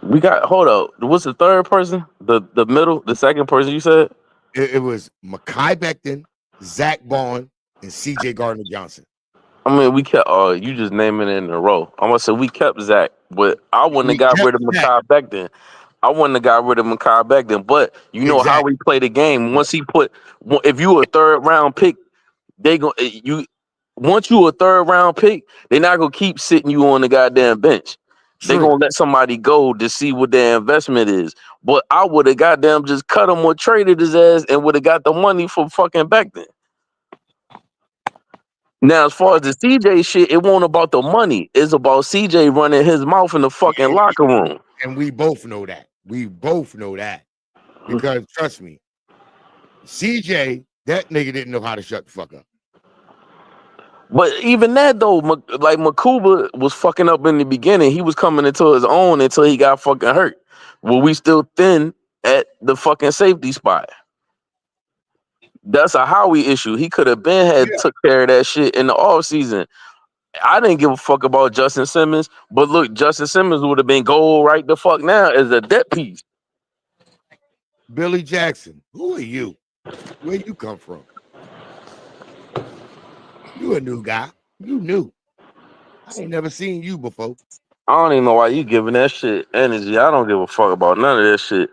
We got hold up. What's the third person? The middle, the second person you said? It was Mekhi Becton, Zach Bond, and CJ Gardner-Johnson. I mean, we kept you just naming it in a row. I'm gonna say we kept Zach, but I wouldn't have got rid of Mekhi Becton. I wouldn't have got rid of Mekhi Becton. But you know how we play the game. Once if you a third round pick, once you a third round pick, they're not gonna keep sitting you on the goddamn bench. They're gonna let somebody go to see what their investment is. But I would have goddamn just cut him or traded his ass and would have got the money for fucking Becton. Now, as far as the CJ shit, it won't about the money. It's about CJ running his mouth in the fucking locker room. And we both know that. Because trust me, CJ, that nigga didn't know how to shut the fuck up. But even that though, like Makuba was fucking up in the beginning. He was coming into his own until he got fucking hurt. Well, we still thin at the fucking safety spot. That's a Howie issue. He could have took care of that shit in the offseason. I didn't give a fuck about Justin Simmons, but look, Justin Simmons would have been gold right the fuck now as a debt piece. Billy Jackson, who are you? Where you come from? You a new guy. You new. I ain't never seen you before. I don't even know why you giving that shit energy. I don't give a fuck about none of that shit.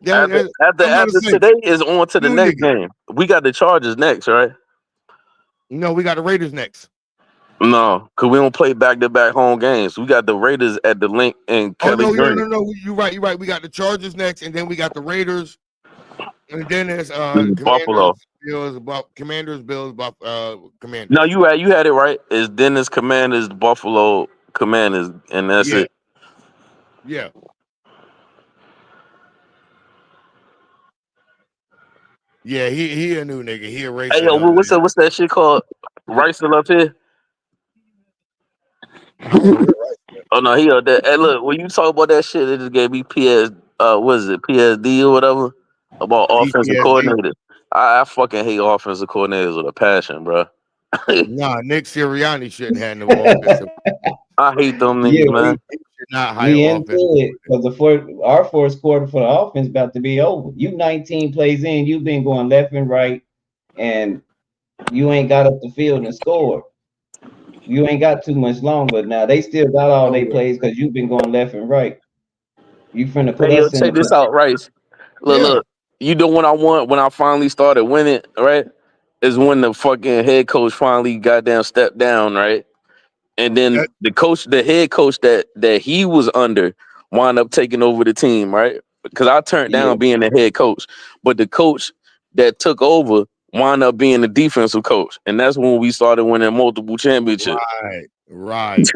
Yeah, after today is on to the next game. We got the Chargers next, right? No, we got the Raiders next. No, because we don't play back-to-back home games. We got the Raiders at the Link and Kelly Green. No. You're right. We got the Chargers next, and then we got the Raiders, and then there's Buffalo. Commanders, Bills, Commanders. No, you had it right. It's Dennis Commanders, Buffalo Commanders, and that's it. Yeah. Yeah, he a new nigga. He a racist. Hey, yo, what's that shit called? Ricer up here? Oh no, he up there. Hey, look, when you talk about that shit, it just gave me PSD or whatever about offensive coordinators. I fucking hate offensive coordinators with a passion, bro. Nah, Nick Sirianni shouldn't have no offensive. I hate them niggas, man. We into it because our fourth quarter for the offense about to be over. You 19 plays in, you've been going left and right, and you ain't got up the field and scored. You ain't got too much longer. Now they still got all their plays because you've been going left and right. You finna put us in. Check this out, Rice. Look. You know what I want when I finally started winning, right? Is when the fucking head coach finally goddamn stepped down, right? And then the head coach that he was under wound up taking over the team, right? Because I turned down being the head coach, but the coach that took over wound up being the defensive coach, and that's when we started winning multiple championships. Right.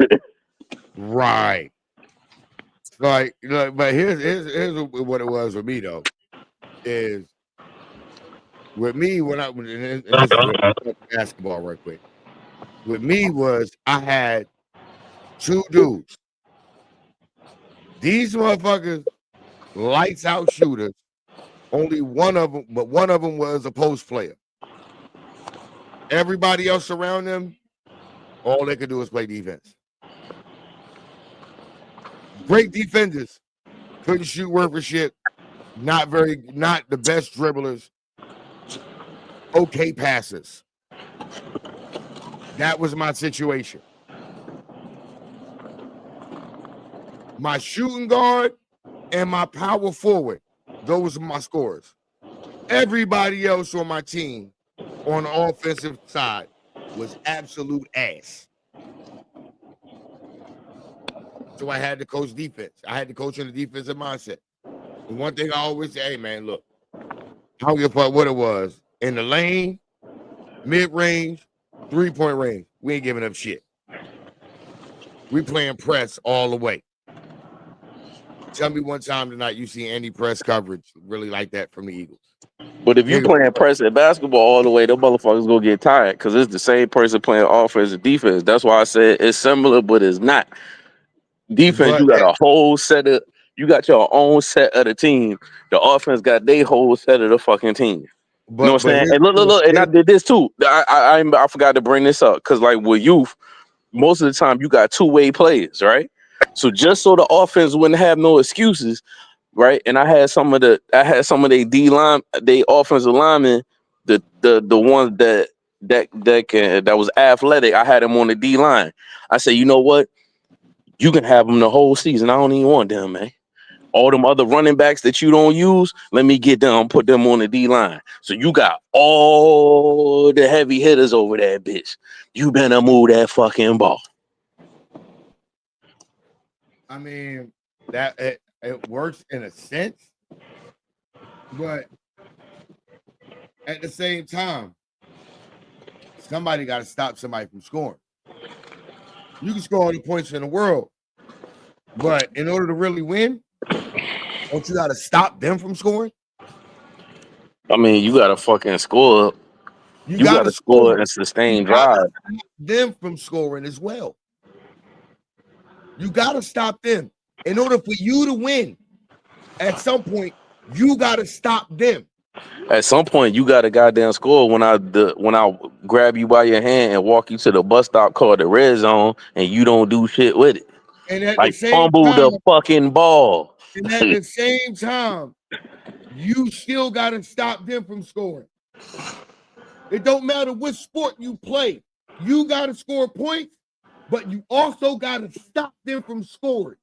Like, but here's what it was with me though. Is with me when and this is basketball right quick. With me was I had two dudes. These motherfuckers, lights out shooters. Only one of them, but one of them was a post player. Everybody else around them, all they could do is play defense. Great defenders, couldn't shoot worth a shit. Not the best dribblers. Okay passers. That was my situation. My shooting guard and my power forward, those are my scorers. Everybody else on my team on the offensive side was absolute ass. So I had to coach defense. I had to coach in the defensive mindset. And one thing I always say, hey man, look, I don't give a fuck what it was. In the lane, mid-range, 3-point range. We ain't giving up shit. We playing press all the way. Tell me one time tonight you see any press coverage really like that from the Eagles. But if you playing press at basketball all the way, the motherfuckers gonna get tired because it's the same person playing offense and defense. That's why I said it's similar, but it's not. Defense, But you got a whole set of, you got your own set of the team. The offense got their whole set of the fucking team. You know what I'm saying? And look, and I did this too. I forgot to bring this up because like with youth, most of the time you got two-way players, right? So just so the offense wouldn't have no excuses, right? And I had some of their D line, they offensive linemen, the ones that was athletic. I had them on the D line. I said, you know what? You can have them the whole season. I don't even want them, man. All them other running backs that you don't use, let me get them, put them on the D line. So you got all the heavy hitters over there, bitch. You better move that fucking ball. I mean, that it works in a sense, but at the same time, somebody got to stop somebody from scoring. You can score all the points in the world, but in order to really win, don't you got to stop them from scoring? I mean, you got to fucking score. You got to score and sustain drive. Them from scoring as well. You got to stop them. In order for you to win, at some point, you got to stop them. At some point, you got to goddamn score when I grab you by your hand and walk you to the bus stop called the red zone, and you don't do shit with it. And at like the same fumble time, the fucking ball. And at the same time, you still got to stop them from scoring. It don't matter what sport you play. You got to score points, but you also got to stop them from scoring.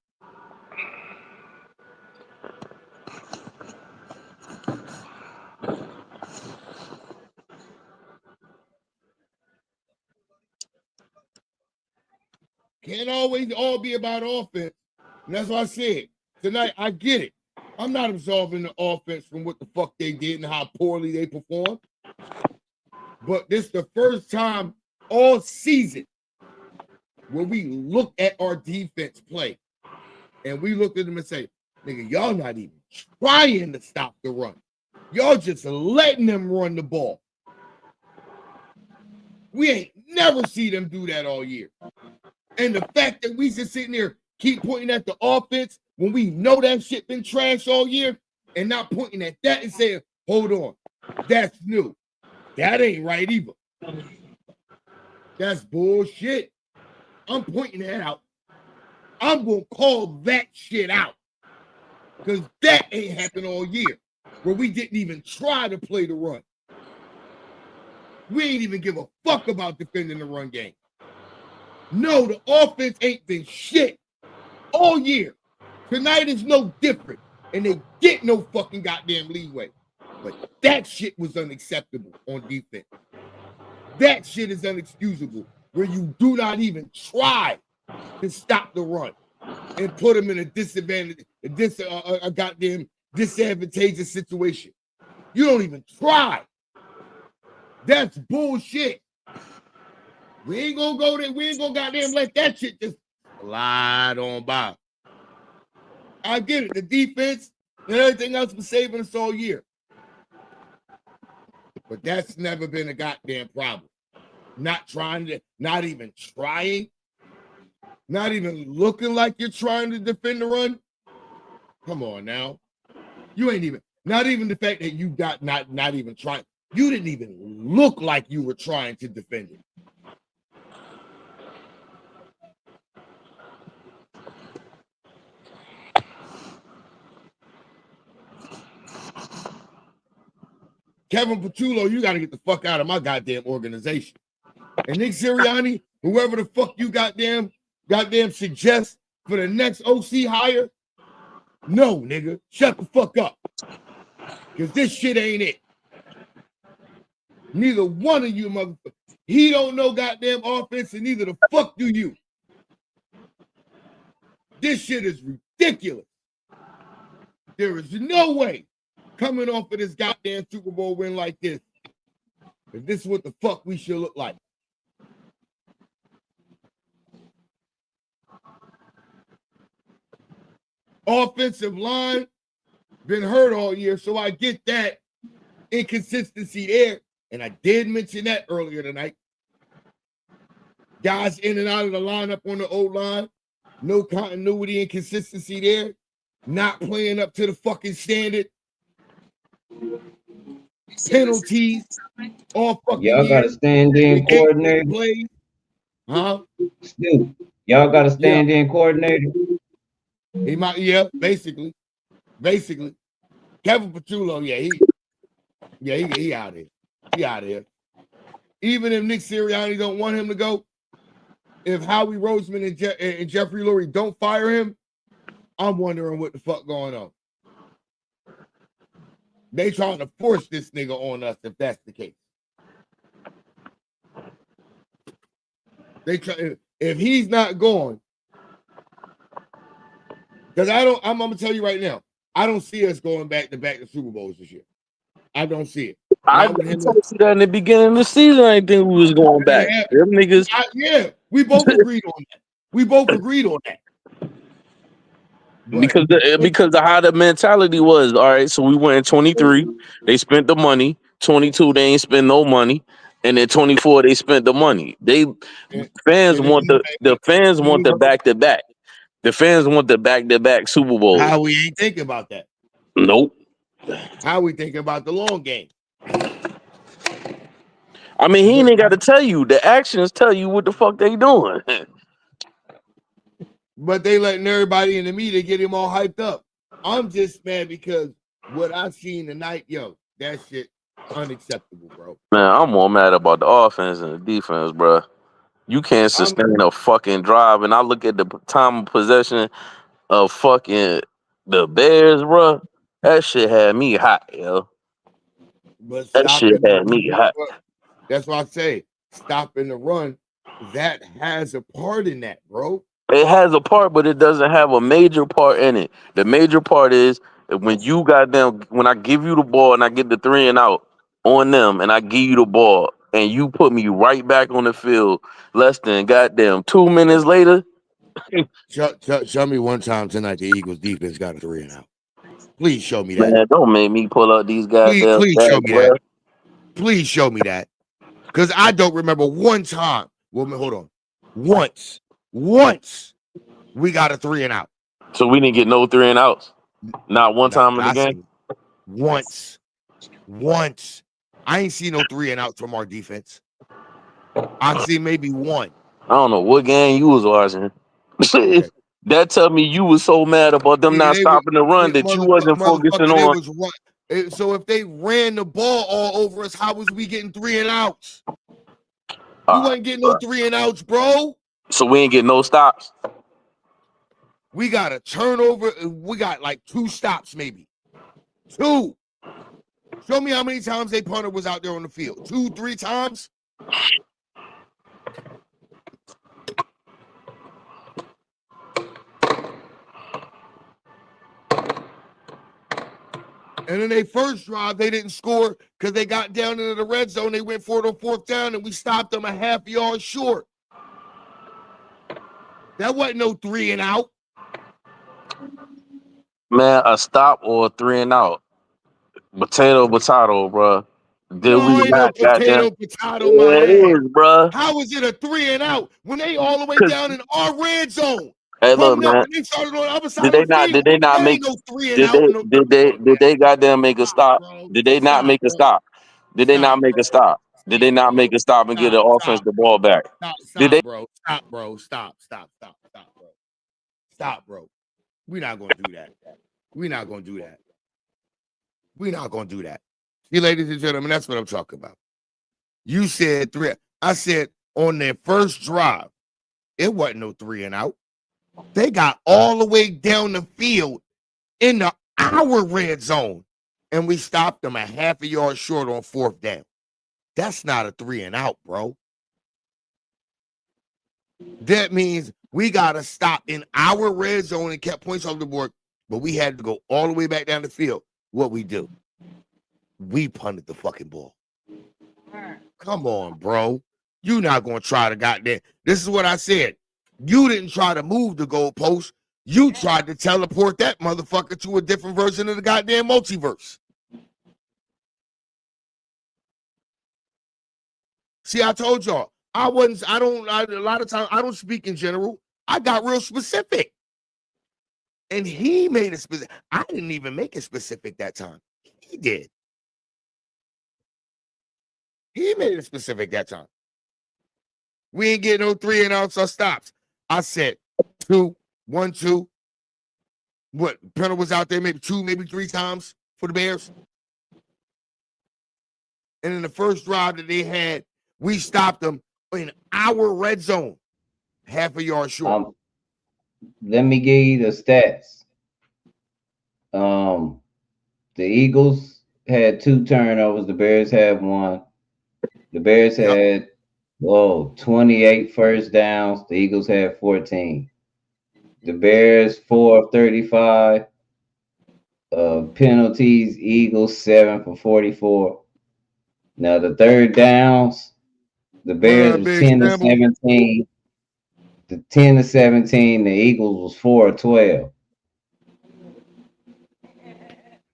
Can't always all be about offense. And that's what I said. Tonight, I get it. I'm not absolving the offense from what the fuck they did and how poorly they performed. But this is the first time all season where we look at our defense play and we look at them and say, nigga, y'all not even trying to stop the run. Y'all just letting them run the ball. We ain't never see them do that all year. And the fact that we just sitting there keep pointing at the offense when we know that shit been trash all year and not pointing at that and saying, hold on, that's new. That ain't right either. That's bullshit. I'm pointing that out. I'm going to call that shit out because that ain't happened all year where we didn't even try to play the run. We ain't even give a fuck about defending the run game. No, the offense ain't been shit all year. Tonight is no different, and they get no fucking goddamn leeway. But that shit was unacceptable on defense. That shit is unexcusable where you do not even try to stop the run and put them in a disadvantage, a goddamn disadvantageous situation. You don't even try. That's bullshit. We ain't gonna go there. We ain't gonna goddamn let that shit just slide on by. I get it. The defense and everything else was saving us all year. But that's never been a goddamn problem. Not even trying, not even looking like you're trying to defend the run. Come on now. You ain't even, not even the fact that you got not even trying. You didn't even look like you were trying to defend it. Kevin Petullo, you got to get the fuck out of my goddamn organization. And Nick Sirianni, whoever the fuck you goddamn suggest for the next OC hire, no, nigga, shut the fuck up. Because this shit ain't it. Neither one of you motherfuckers. He don't know goddamn offense, and neither the fuck do you. This shit is ridiculous. There is no way coming off of this goddamn Super Bowl win like this. If this is what the fuck we should look like. Offensive line been hurt all year, so I get that inconsistency there. And I did mention that earlier tonight. Guys in and out of the lineup on the old line. No continuity and consistency there. Not playing up to the fucking standard. Penalties all fucking Y'all got a stand-in coordinator. Plays. Huh? Snoop, y'all got a stand-in coordinator. He might, yeah, basically. Kevin Petrulo, he out of here. He out of here. Even if Nick Sirianni don't want him to go, if Howie Roseman and Jeffrey Lurie don't fire him, I'm wondering what the fuck going on. They trying to force this nigga on us if that's the case. If he's not going, because I'm gonna tell you right now, I don't see us going back to Super Bowls this year. I don't see it. I didn't see that in the beginning of the season. I didn't think we was going back. Them niggas. We both agreed on that. Because of how the mentality was. All right, so we went in 23. They spent the money. 22, they ain't spend no money. And then 24, they spent the money. Fans want the back-to-back. The fans want the back-to-back Super Bowl. How we ain't thinking about that? Nope. How we thinking about the long game? I mean, he ain't got to tell you. The actions tell you what the fuck they doing. But they letting everybody in the media get him all hyped up. I'm just mad because what I seen tonight, that shit unacceptable, bro. Man, I'm more mad about the offense and the defense, bro. You can't sustain a fucking drive. And I look at the time of possession of fucking the Bears, bro. That shit had me hot, yo. But that shit had me hot. That's why I say stopping the run. That has a part in that, bro. It has a part, but it doesn't have a major part in it. The major part is when I give you the ball and I get the 3 and out on them and I give you the ball and you put me right back on the field less than goddamn 2 minutes later. Show me one time tonight the Eagles defense got a 3 and out. Please show me that. Man, don't make me pull up these goddamn. Please show me that. Please show me that. Because I don't remember one time. Well, hold on. Once we got a 3 and out. So we didn't get no 3 and outs. Not one time in the game. Once. I ain't seen no 3 and outs from our defense. I've seen maybe one. I don't know what game you was watching. That tell me you was so mad about them not stopping the run that you wasn't focusing on. So if they ran the ball all over us, how was we getting 3 and outs? We wasn't getting no 3 and outs, bro. So we ain't getting no stops. We got a turnover. We got like 2 stops, maybe 2. Show me how many times they punter was out there on the field. 2, 3 times. And in their first drive, they didn't score because they got down into the red zone. They went for it on 4th down, and we stopped them a half yard short. That wasn't no 3 and out. Man, a stop or a 3 and out. Potato, bro. Did we not potato, it is, bro. How is it a 3 and out when they all the way down in our red zone? Hey, look, man. Did they not make goddamn make a stop? Did they not make a stop? Did they not make a stop? Did they not make a stop and get the offense the ball back? Stop, bro. Stop, bro. We're not gonna do that. We're not gonna do that. See, ladies and gentlemen, that's what I'm talking about. You said 3. I said on their first drive, it wasn't no 3 and out. They got all the way down the field in our red zone, and we stopped them a half a yard short on 4th down. That's not a 3 and out, bro. That means we got to stop in our red zone and kept points off the board, but we had to go all the way back down the field. What we do? We punted the fucking ball. Come on, bro. You not gonna try to goddamn. This is what I said. You didn't try to move the goalpost. You tried to teleport that motherfucker to a different version of the goddamn multiverse. See, I told y'all, a lot of times I don't speak in general. I got real specific. And he made it specific. I didn't even make it specific that time. He did. He made it specific that time. We ain't getting no 3 and outs or stops. I said 2, 1, 2. What? Penner was out there maybe 2, maybe 3 times for the Bears. And in the first drive that they had, we stopped them in our red zone, half a yard short. Let me give you the stats. The Eagles had 2 turnovers. The Bears had 1. The Bears had 28 first downs. The Eagles had 14. The Bears 4 of 35. Penalties, Eagles 7 for 44. Now the third downs, the Bears was 10 to 17. The 10 to 17, the Eagles was 4 of 12.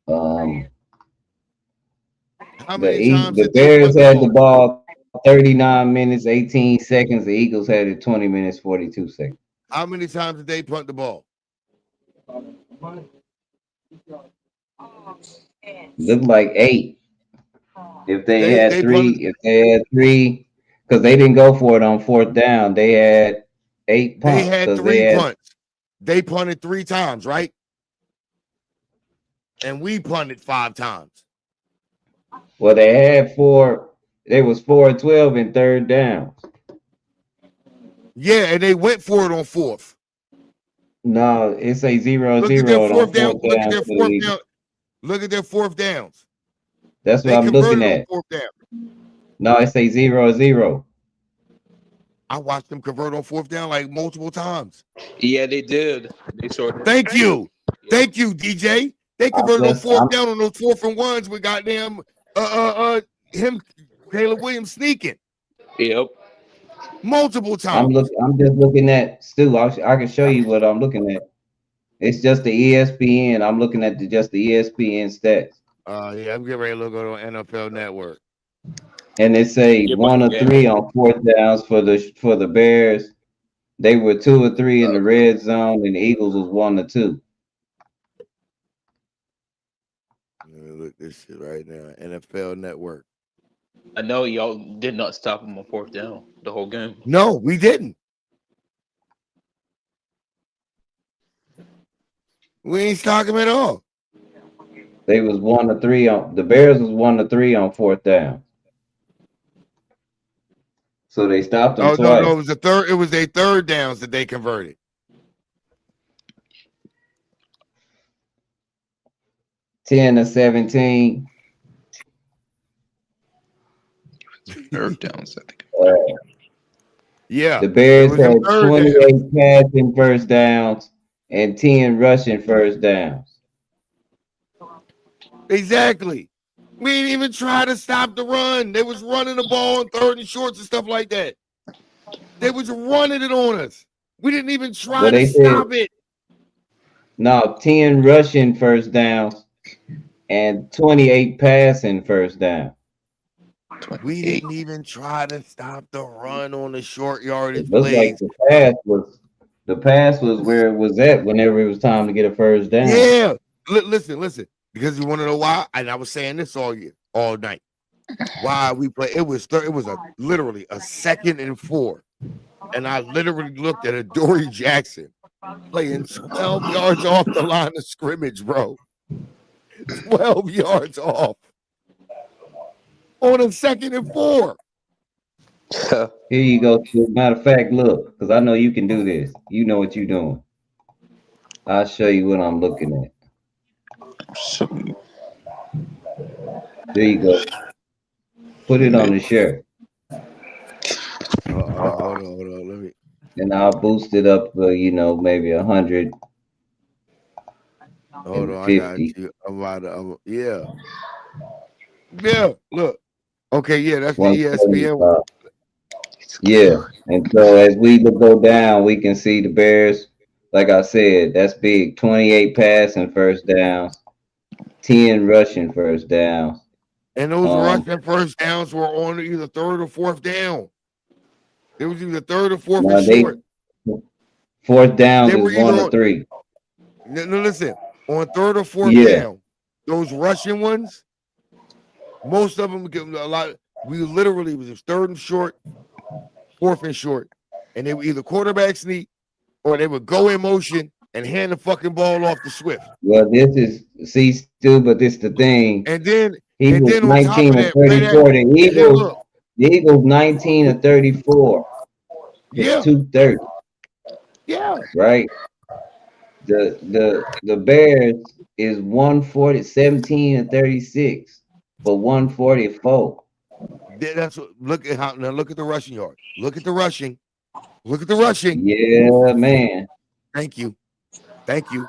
The Bears had the ball 39 minutes, 18 seconds. The Eagles had it 20 minutes, 42 seconds. How many times did they punt the ball? Looked like 8. If they had 3, because they didn't go for it on 4th down, they had 8 punts. They had 3 punts. They punted 3 times, right? And we punted 5 times. Well, they had 4. They was 4 of 12 in 3rd downs. Yeah, and they went for it on 4th. No, it's a 0-0. Look at their 4th down. Look at their 4th down. Look at their 4th downs. That's what I'm looking at. No, it's a 0-0. I watched them convert on 4th down like multiple times. Yeah, they did. They sort of. Thank you, DJ. They converted on 4th down on those 4th and 1s with goddamn Caleb Williams sneaking. Yep. Multiple times. I'm just looking at Stu. I can show you what I'm looking at. It's just the ESPN. I'm looking at just the ESPN stats. Yeah, I'm getting ready to look on NFL Network. And they say 1 of 3 on 4th downs for the Bears. They were 2 of 3 in the red zone, and the Eagles was 1 of 2. Let me look this shit right now. NFL Network. I know y'all did not stop him on 4th down the whole game. No, we didn't. We ain't stock him at all. They was 1 of 3 on the Bears was 1 of 3 on 4th down. So they stopped them twice. No, it was a third. It was their 3rd downs that they converted. $10 to 17. 3rd downs, I think. Yeah. The Bears had 28 passing first downs and 10 rushing first downs. Exactly. We didn't even try to stop the run. They was running the ball on 3rd and shorts and stuff like that. They was running it on us. We didn't even try to stop it. No, 10 rushing first downs and 28 passing first down. We didn't even try to stop the run on the short yardage It looked like the pass was where it was at whenever it was time to get a first down. Yeah. Listen. Because you want to know why? And I was saying this all night. Why we play? It was literally a 2nd and 4, and I literally looked at Adoree Jackson playing 12 yards off the line of scrimmage, bro. 12 yards off on a 2nd and 4. Here you go. Matter of fact, look, because I know you can do this. You know what you're doing. I'll show you what I'm looking at. There you go. Put it on the shirt. Hold on. Let me. And I'll boost it up for maybe 100. Hold on, I got you. Yeah. Yeah, look. Okay, yeah, that's the 145. ESPN one. Yeah, and so as we go down, we can see the Bears. Like I said, that's big. 28 passing first downs, 10 rushing first downs. And those Um, rushing first downs were on either third or fourth down. It was either third or fourth and now short. fourth downs They is were either 1 to on. 3. No, listen, on third or fourth Yeah, down, those rushing ones, most of them give a lot. We literally was third and short, fourth and short, and they were either quarterback sneak or they would go in motion and hand the fucking ball off to Swift. well, this is Stu, but this the thing. And then He was on top 19 of to that, right 34. at, and then look, The Eagles 19 to 34. It's yeah, 230, yeah, right? The Bears is 140, 17 and 36 for 144. that's what. Look at how now. Look at the rushing yard. Look at the rushing. Look at the rushing. Yeah, man. Thank you. Thank you.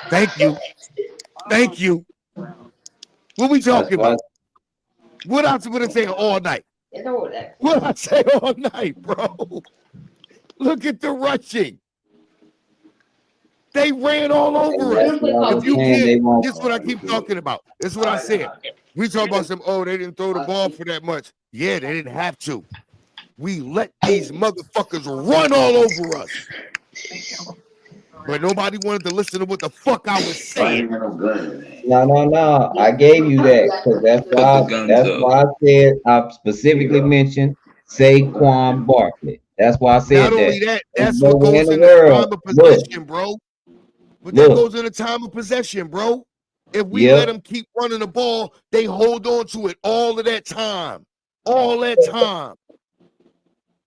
Thank you. Thank you. What we talking about? What else would I say all night? What I say all night, bro? Look at the rushing. They ran all over us. If you can't, this is what I keep talking about. This is what I said. We talk about some, oh, they didn't throw the ball for that much. Yeah, they didn't have to. We let these motherfuckers run all over us. But nobody wanted to listen to what the fuck I was saying. No. I gave you that because that's why I said I specifically mentioned Saquon Barkley. That's why I said Not only that. that, that's what goes in the time of possession, bro. But that goes in the time of possession, bro. If we let them keep running the ball, they hold on to it all of that time. All that time.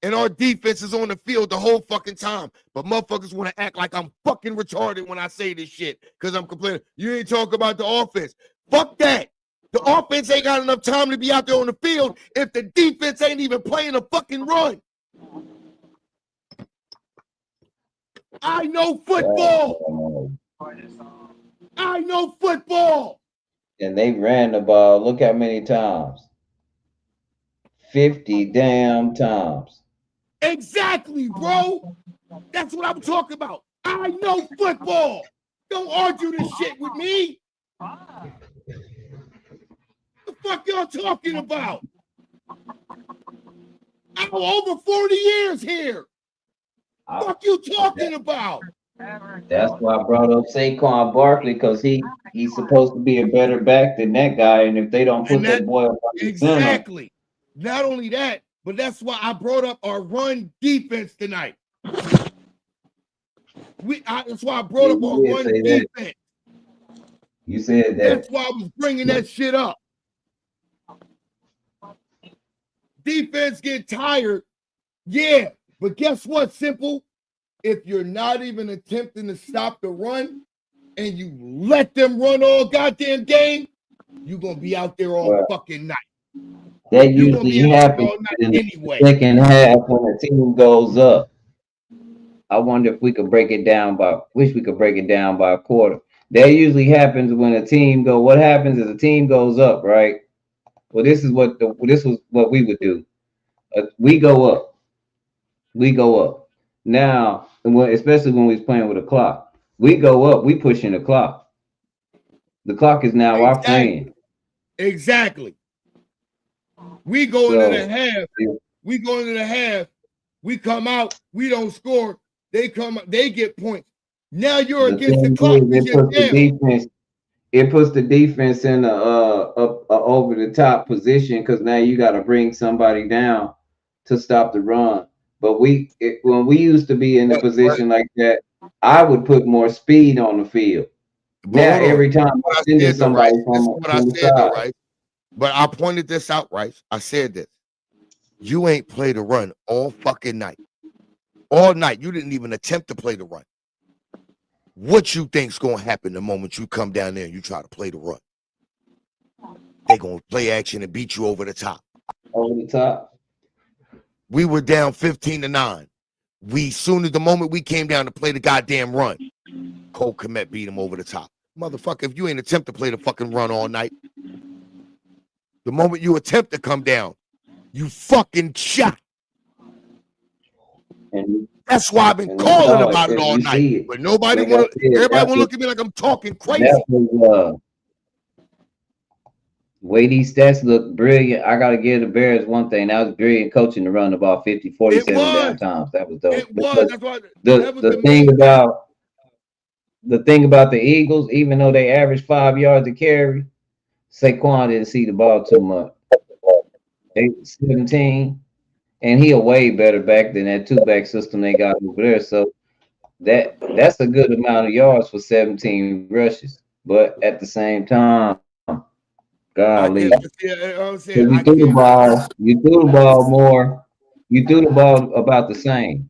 And our defense is on the field the whole fucking time. But motherfuckers want to act like I'm fucking retarded when I say this shit because I'm complaining. You ain't talking about the offense. Fuck that. The offense ain't got enough time to be out there on the field if the defense ain't even playing a fucking run. I know football. I know football. And they ran the ball. Look how many times. 50 damn times. Exactly, bro. That's what I'm talking about. I know football. Don't argue this shit with me. The fuck y'all talking about? I'm over 40 years here. Fuck you talking about? That's why I brought up Saquon Barkley because he's supposed to be a better back than that guy. And if they don't put that boy up on the center, exactly. Not only that, but that's why I brought up our run defense tonight. That's why I brought up our run defense. You said that. That's why I was bringing that shit up. Defense get tired. Yeah, but guess what, Simple? If you're not even attempting to stop the run and you let them run all goddamn game, you're going to be out there all fucking night. That usually happens in the second half when the team goes up. I wonder if we could break it down wish we could break it down by a quarter. That usually happens when a team what happens is a team goes up, right? Well, this was what we would do. We go up. Now, especially when we was playing with a clock. We go up, we pushing the clock. The clock is now our friend. Exactly. We go into the half. We go into the half. We come out. We don't score. They come. They get points. Now you're against the clock. It puts the defense in a over the top position because now you got to bring somebody down to stop the run. But when we used to be in a position like that, I would put more speed on the field. Now every time I send somebody from the side. Right? But I pointed this out, right? I said this. You ain't played a run all fucking night. All night. You didn't even attempt to play the run. What you think's gonna happen the moment you come down there and you try to play the run? They gonna play action and beat you over the top. Over the top. We were down 15-9. The moment we came down to play the goddamn run, Cole Kmet beat him over the top. Motherfucker, if you ain't attempt to play the fucking run all night, The moment you attempt to come down, you fucking shot. And That's why I've been And calling no, about it if all you night. see it, But nobody like I want to. said, Everybody that want to was look at me like I'm talking crazy. that was way these stats look brilliant. I gotta give the Bears one thing. That was brilliant coaching to run the ball 50, 47 was. down times. That was dope. It was. Because That's why the thing about the Eagles, even though they average 5 yards a carry, Saquon didn't see the ball too much. 17, and he a way better back than that two-back system they got over there. So that's a good amount of yards for 17 rushes. But at the same time, golly, you threw the ball more. You threw the ball about the same.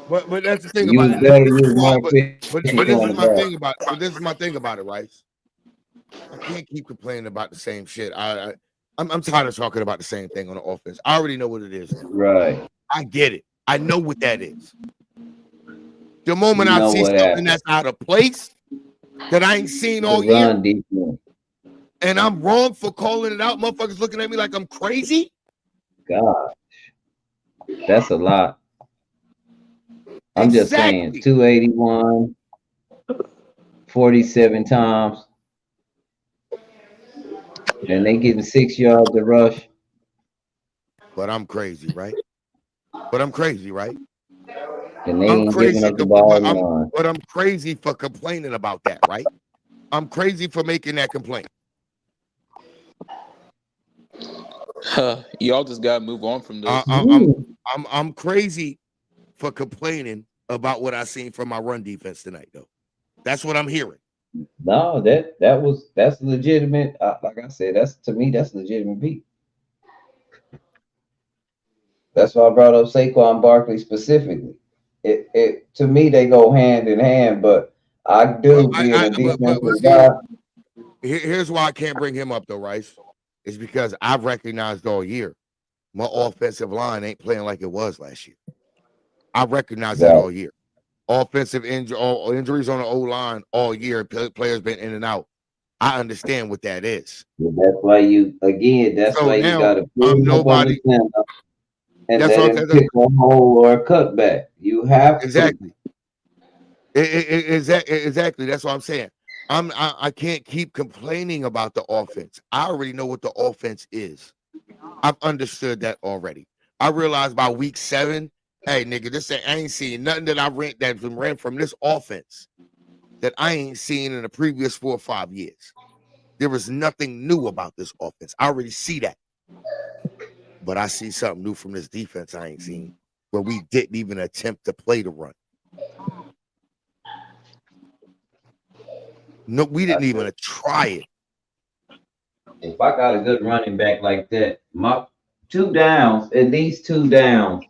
But that's the thing You about was it. better. You was more efficient. But this is my thing about it. But this is my thing about it, right? I can't keep complaining about the same shit. I'm tired of talking about the same thing on the offense. I already know what it is now. Right. I get it. I know what that is. The moment I see something that's out of place that I ain't seen all year, and I'm wrong for calling it out, motherfuckers looking at me like I'm crazy. Gosh, that's a lot. I'm just saying, 281, 47 times, and they getting 6 yards to rush. But I'm crazy, right? And they ain't giving up the ball. But I'm crazy for complaining about that, right? I'm crazy for making that complaint. Y'all just gotta move on from this. I'm crazy for complaining about what I seen from my run defense tonight, though. That's what I'm hearing. No, that's legitimate. Like I said, to me that's legitimate beat. That's why I brought up Saquon Barkley specifically. It to me they go hand in hand, but I do being a defensive guy. Here's why I can't bring him up though, Rice. It's because I've recognized all year my offensive line ain't playing like it was last year. I recognized that all year. Offensive injuries on the O line all year. Players been in and out. I understand what that is. Well, that's why you got to put nobody. And let him pick a hole or a cutback. You have exactly. Exactly. That's what I'm saying. I can't keep complaining about the offense. I already know what the offense is. I've understood that already. I realized by week 7, hey nigga, I ain't seen nothing that's been ran from this offense that I ain't seen in the previous 4 or 5 years. There was nothing new about this offense. I already see that. But I see something new from this defense I ain't seen, where we didn't even attempt to play the run. No, we didn't even try it. If I got a good running back like that, my 2 downs, at least 2 downs,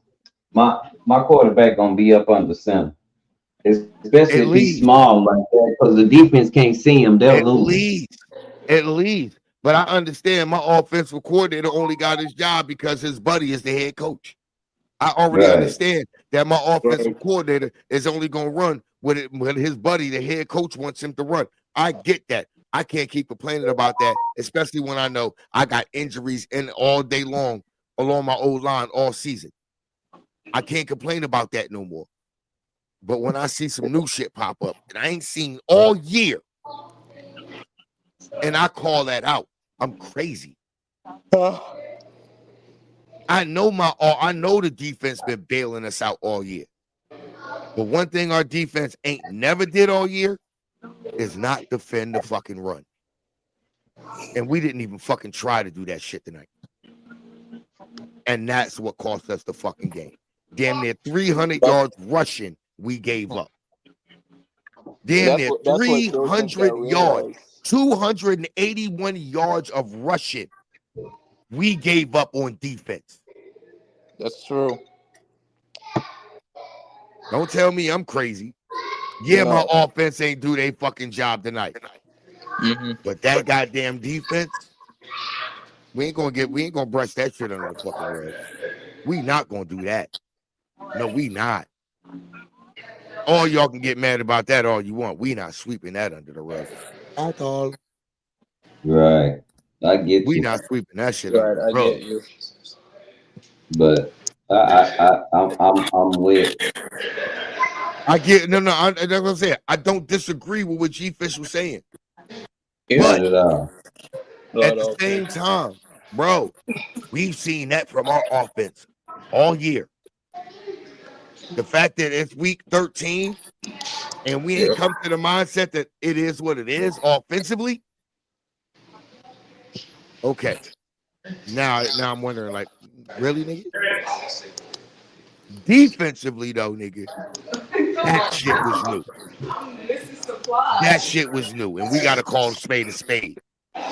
my quarterback gonna be up under center. Especially if he's small like that, because the defense can't see him. They'll lose. At least. But I understand my offensive coordinator only got his job because his buddy is the head coach. I already understand that my offensive coordinator is only going to run with his buddy, the head coach, wants him to run. I get that. I can't keep complaining about that, especially when I know I got injuries in all day long along my old line all season. I can't complain about that no more. But when I see some new shit pop up that I ain't seen all year, and I call that out, I'm crazy. I know the defense been bailing us out all year. But one thing our defense ain't never did all year is not defend the fucking run. And we didn't even fucking try to do that shit tonight. And that's what cost us the fucking game. Damn near 300 yards rushing we gave up. Damn near 300 yards. 281 yards of rushing we gave up on defense. That's true. Don't tell me I'm crazy. Yeah, my offense ain't do their fucking job tonight. But that goddamn defense, we ain't gonna brush that shit under the fucking rug. We not gonna do that. No, we not. All y'all can get mad about that all you want. We not sweeping that under the rug at all. Right. I get We you, not sweeping that shit Right, under the I rug. get you. but I'm with. I get no. That's what I'm saying. I don't disagree with what G Fish was saying, Yeah. Not but at all. at the same time, bro, we've seen that from our offense all year. The fact that it's week 13 and we ain't come to the mindset that it is what it is offensively. Okay. Now I'm wondering, like, really, nigga? Defensively, though, nigga, that shit was new. That shit was new, and we got to call a spade a spade.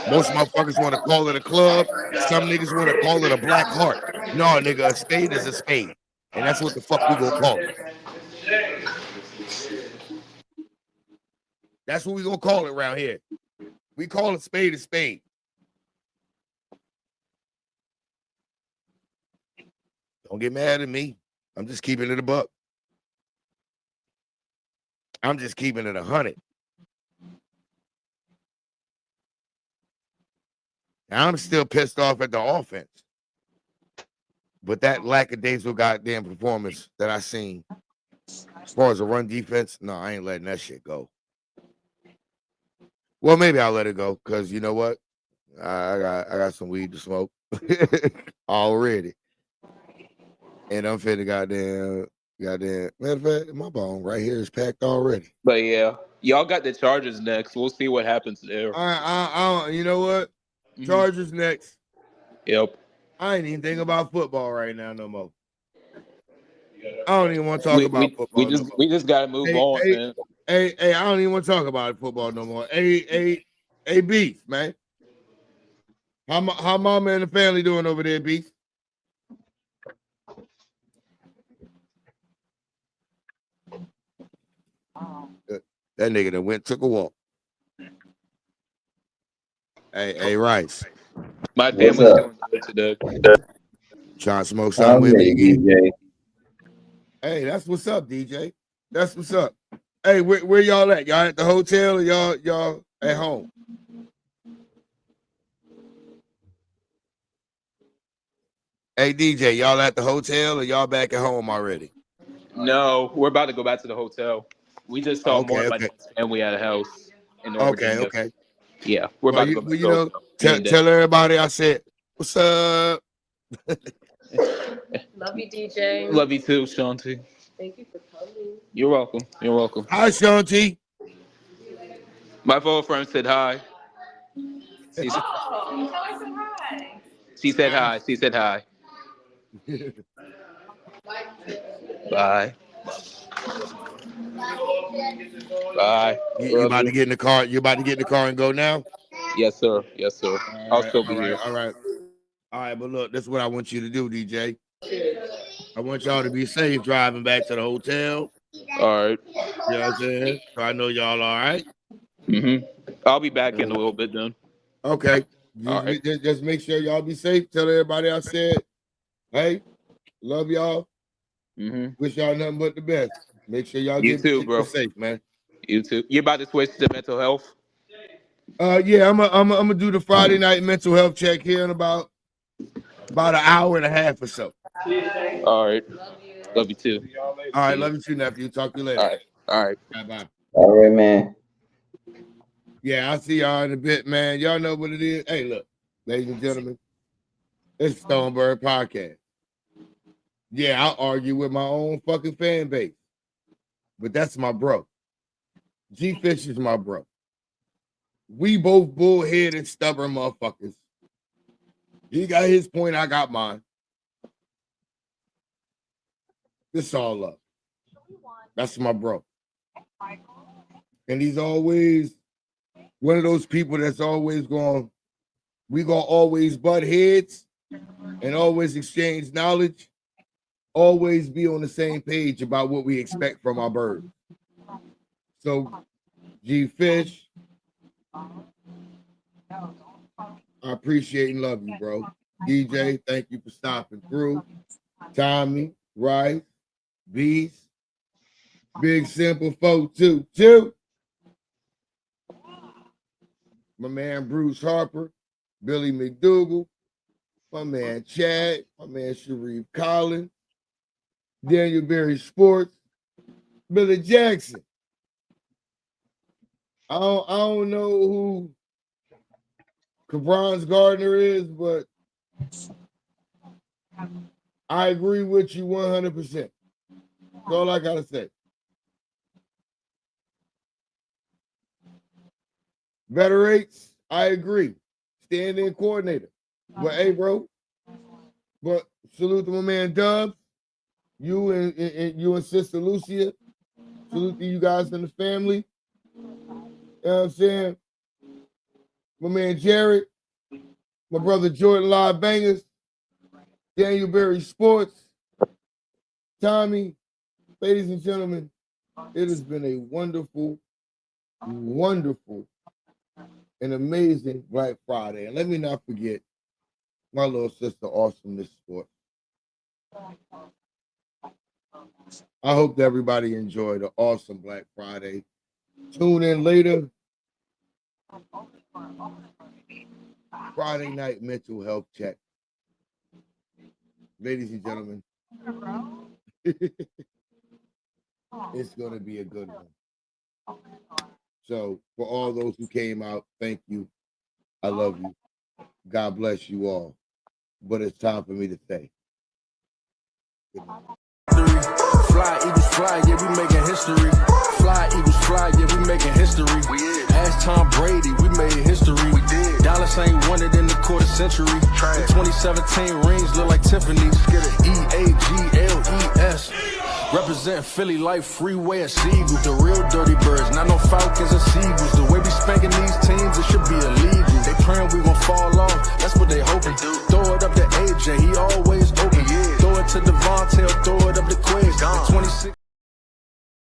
Most motherfuckers want to call it a club. Some niggas want to call it a black heart. No, nigga, a spade is a spade, and that's what the fuck we gonna call it. That's what we gonna call it around here. We call a spade a spade. Don't get mad at me. I'm just keeping it a buck. I'm just keeping it 100. I'm still pissed off at the offense. But that lackadaisical goddamn performance that I seen as far as a run defense, no, I ain't letting that shit go. Well, maybe I'll let it go because you know what? I got some weed to smoke already. And I'm finna goddamn matter of fact, my bone right here is packed already. But yeah, y'all got the Chargers next. We'll see what happens there. You know what? Chargers next. Yep. I ain't even thinking about football right now no more. I don't even want to talk about football. We just gotta move on, man. Hey, I don't even want to talk about football no more. Hey, Beef, man. How mama and the family doing over there, Beef? That nigga that took a walk. Hey, Rice. My family's doing good today. Trying to smoke something with me again. DJ. Hey, that's what's up, DJ. That's what's up. Hey, where y'all at? Y'all at the hotel or y'all at home? Hey, DJ, y'all at the hotel or y'all back at home already? No, we're about to go back to the hotel. We just saw more of my dad's family at a house in North Virginia. Okay. Yeah, we're about to go back to the hotel. Tell everybody I said, what's up? Love you, DJ. Love you too, Shanti. Thank you for coming. You're welcome. You're welcome. Hi, Shanti. My phone friend said hi. She said hi. She said hi. She said hi. Bye. Bye. You about to get in the car? You about to get in the car and go now? Yes, sir. Yes, sir. I'll still be here. All right. But look, this is what I want you to do, DJ. I want y'all to be safe driving back to the hotel. All right. You know what I'm saying? So I know y'all all right. I'll be back in a little bit then. Okay. All right. Just make sure y'all be safe. Tell everybody I said, hey, love y'all. Wish y'all nothing but the best. Make sure y'all get safe, man. You too. You about to switch to mental health? Yeah, I'm gonna do the Friday night mental health check here in about an hour and a half or so. All right. Love you too. All right, love you too, nephew. Talk to you later. All right. Bye. All right, man. Yeah, I'll see y'all in a bit, man. Y'all know what it is. Hey, look, ladies and gentlemen, it's Stonebird Podcast. Yeah, I'll argue with my own fucking fan base, but that's my bro. G Fish is my bro. We both bullhead and stubborn motherfuckers. He got his point, I got mine. This all up. That's my bro. And he's always one of those people that's always going, we gonna always butt heads and always exchange knowledge, always be on the same page about what we expect from our bird. So, G Fish, I appreciate and love you, bro. DJ, thank you for stopping through. Tommy, Rice, Beast, Big Simple 422. My man Bruce Harper, Billy McDougal, my man Chad, my man Sharif Collins, Daniel Berry Sports, Billy Jackson. I don't know who Cabron's Gardner is, but I agree with you 100%. That's all I gotta say. Better rates, I agree. Stand-in coordinator. But hey, bro. But salute to my man Dubs. You and you and Sister Lucia. Salute to you guys and the family. You know what I'm saying? My man Jared. My brother Jordan Live Bangers. Daniel Berry Sports. Tommy. Ladies and gentlemen, it has been a wonderful, wonderful, and amazing Black Friday. And let me not forget my little sister, Awesomeness Sports. I hope that everybody enjoyed an awesome Black Friday. Tune in later. Friday night mental health check. Ladies and gentlemen, it's going to be a good one. So for all those who came out, thank you. I love you. God bless you all. But it's time for me to say good night. Fly, Eagles fly, yeah, we making history. Fly, Eagles fly, yeah, we making history. Ask Tom Brady, we made history. We did. Dallas ain't won it in the quarter century. The 2017 rings look like Tiffany's. EAGLES. Represent Philly like Freeway and Seagulls. The real dirty birds, not no Falcons and Seagulls. The way we spanking these teams, it should be illegal. They praying we gon' fall off, that's what they hoping.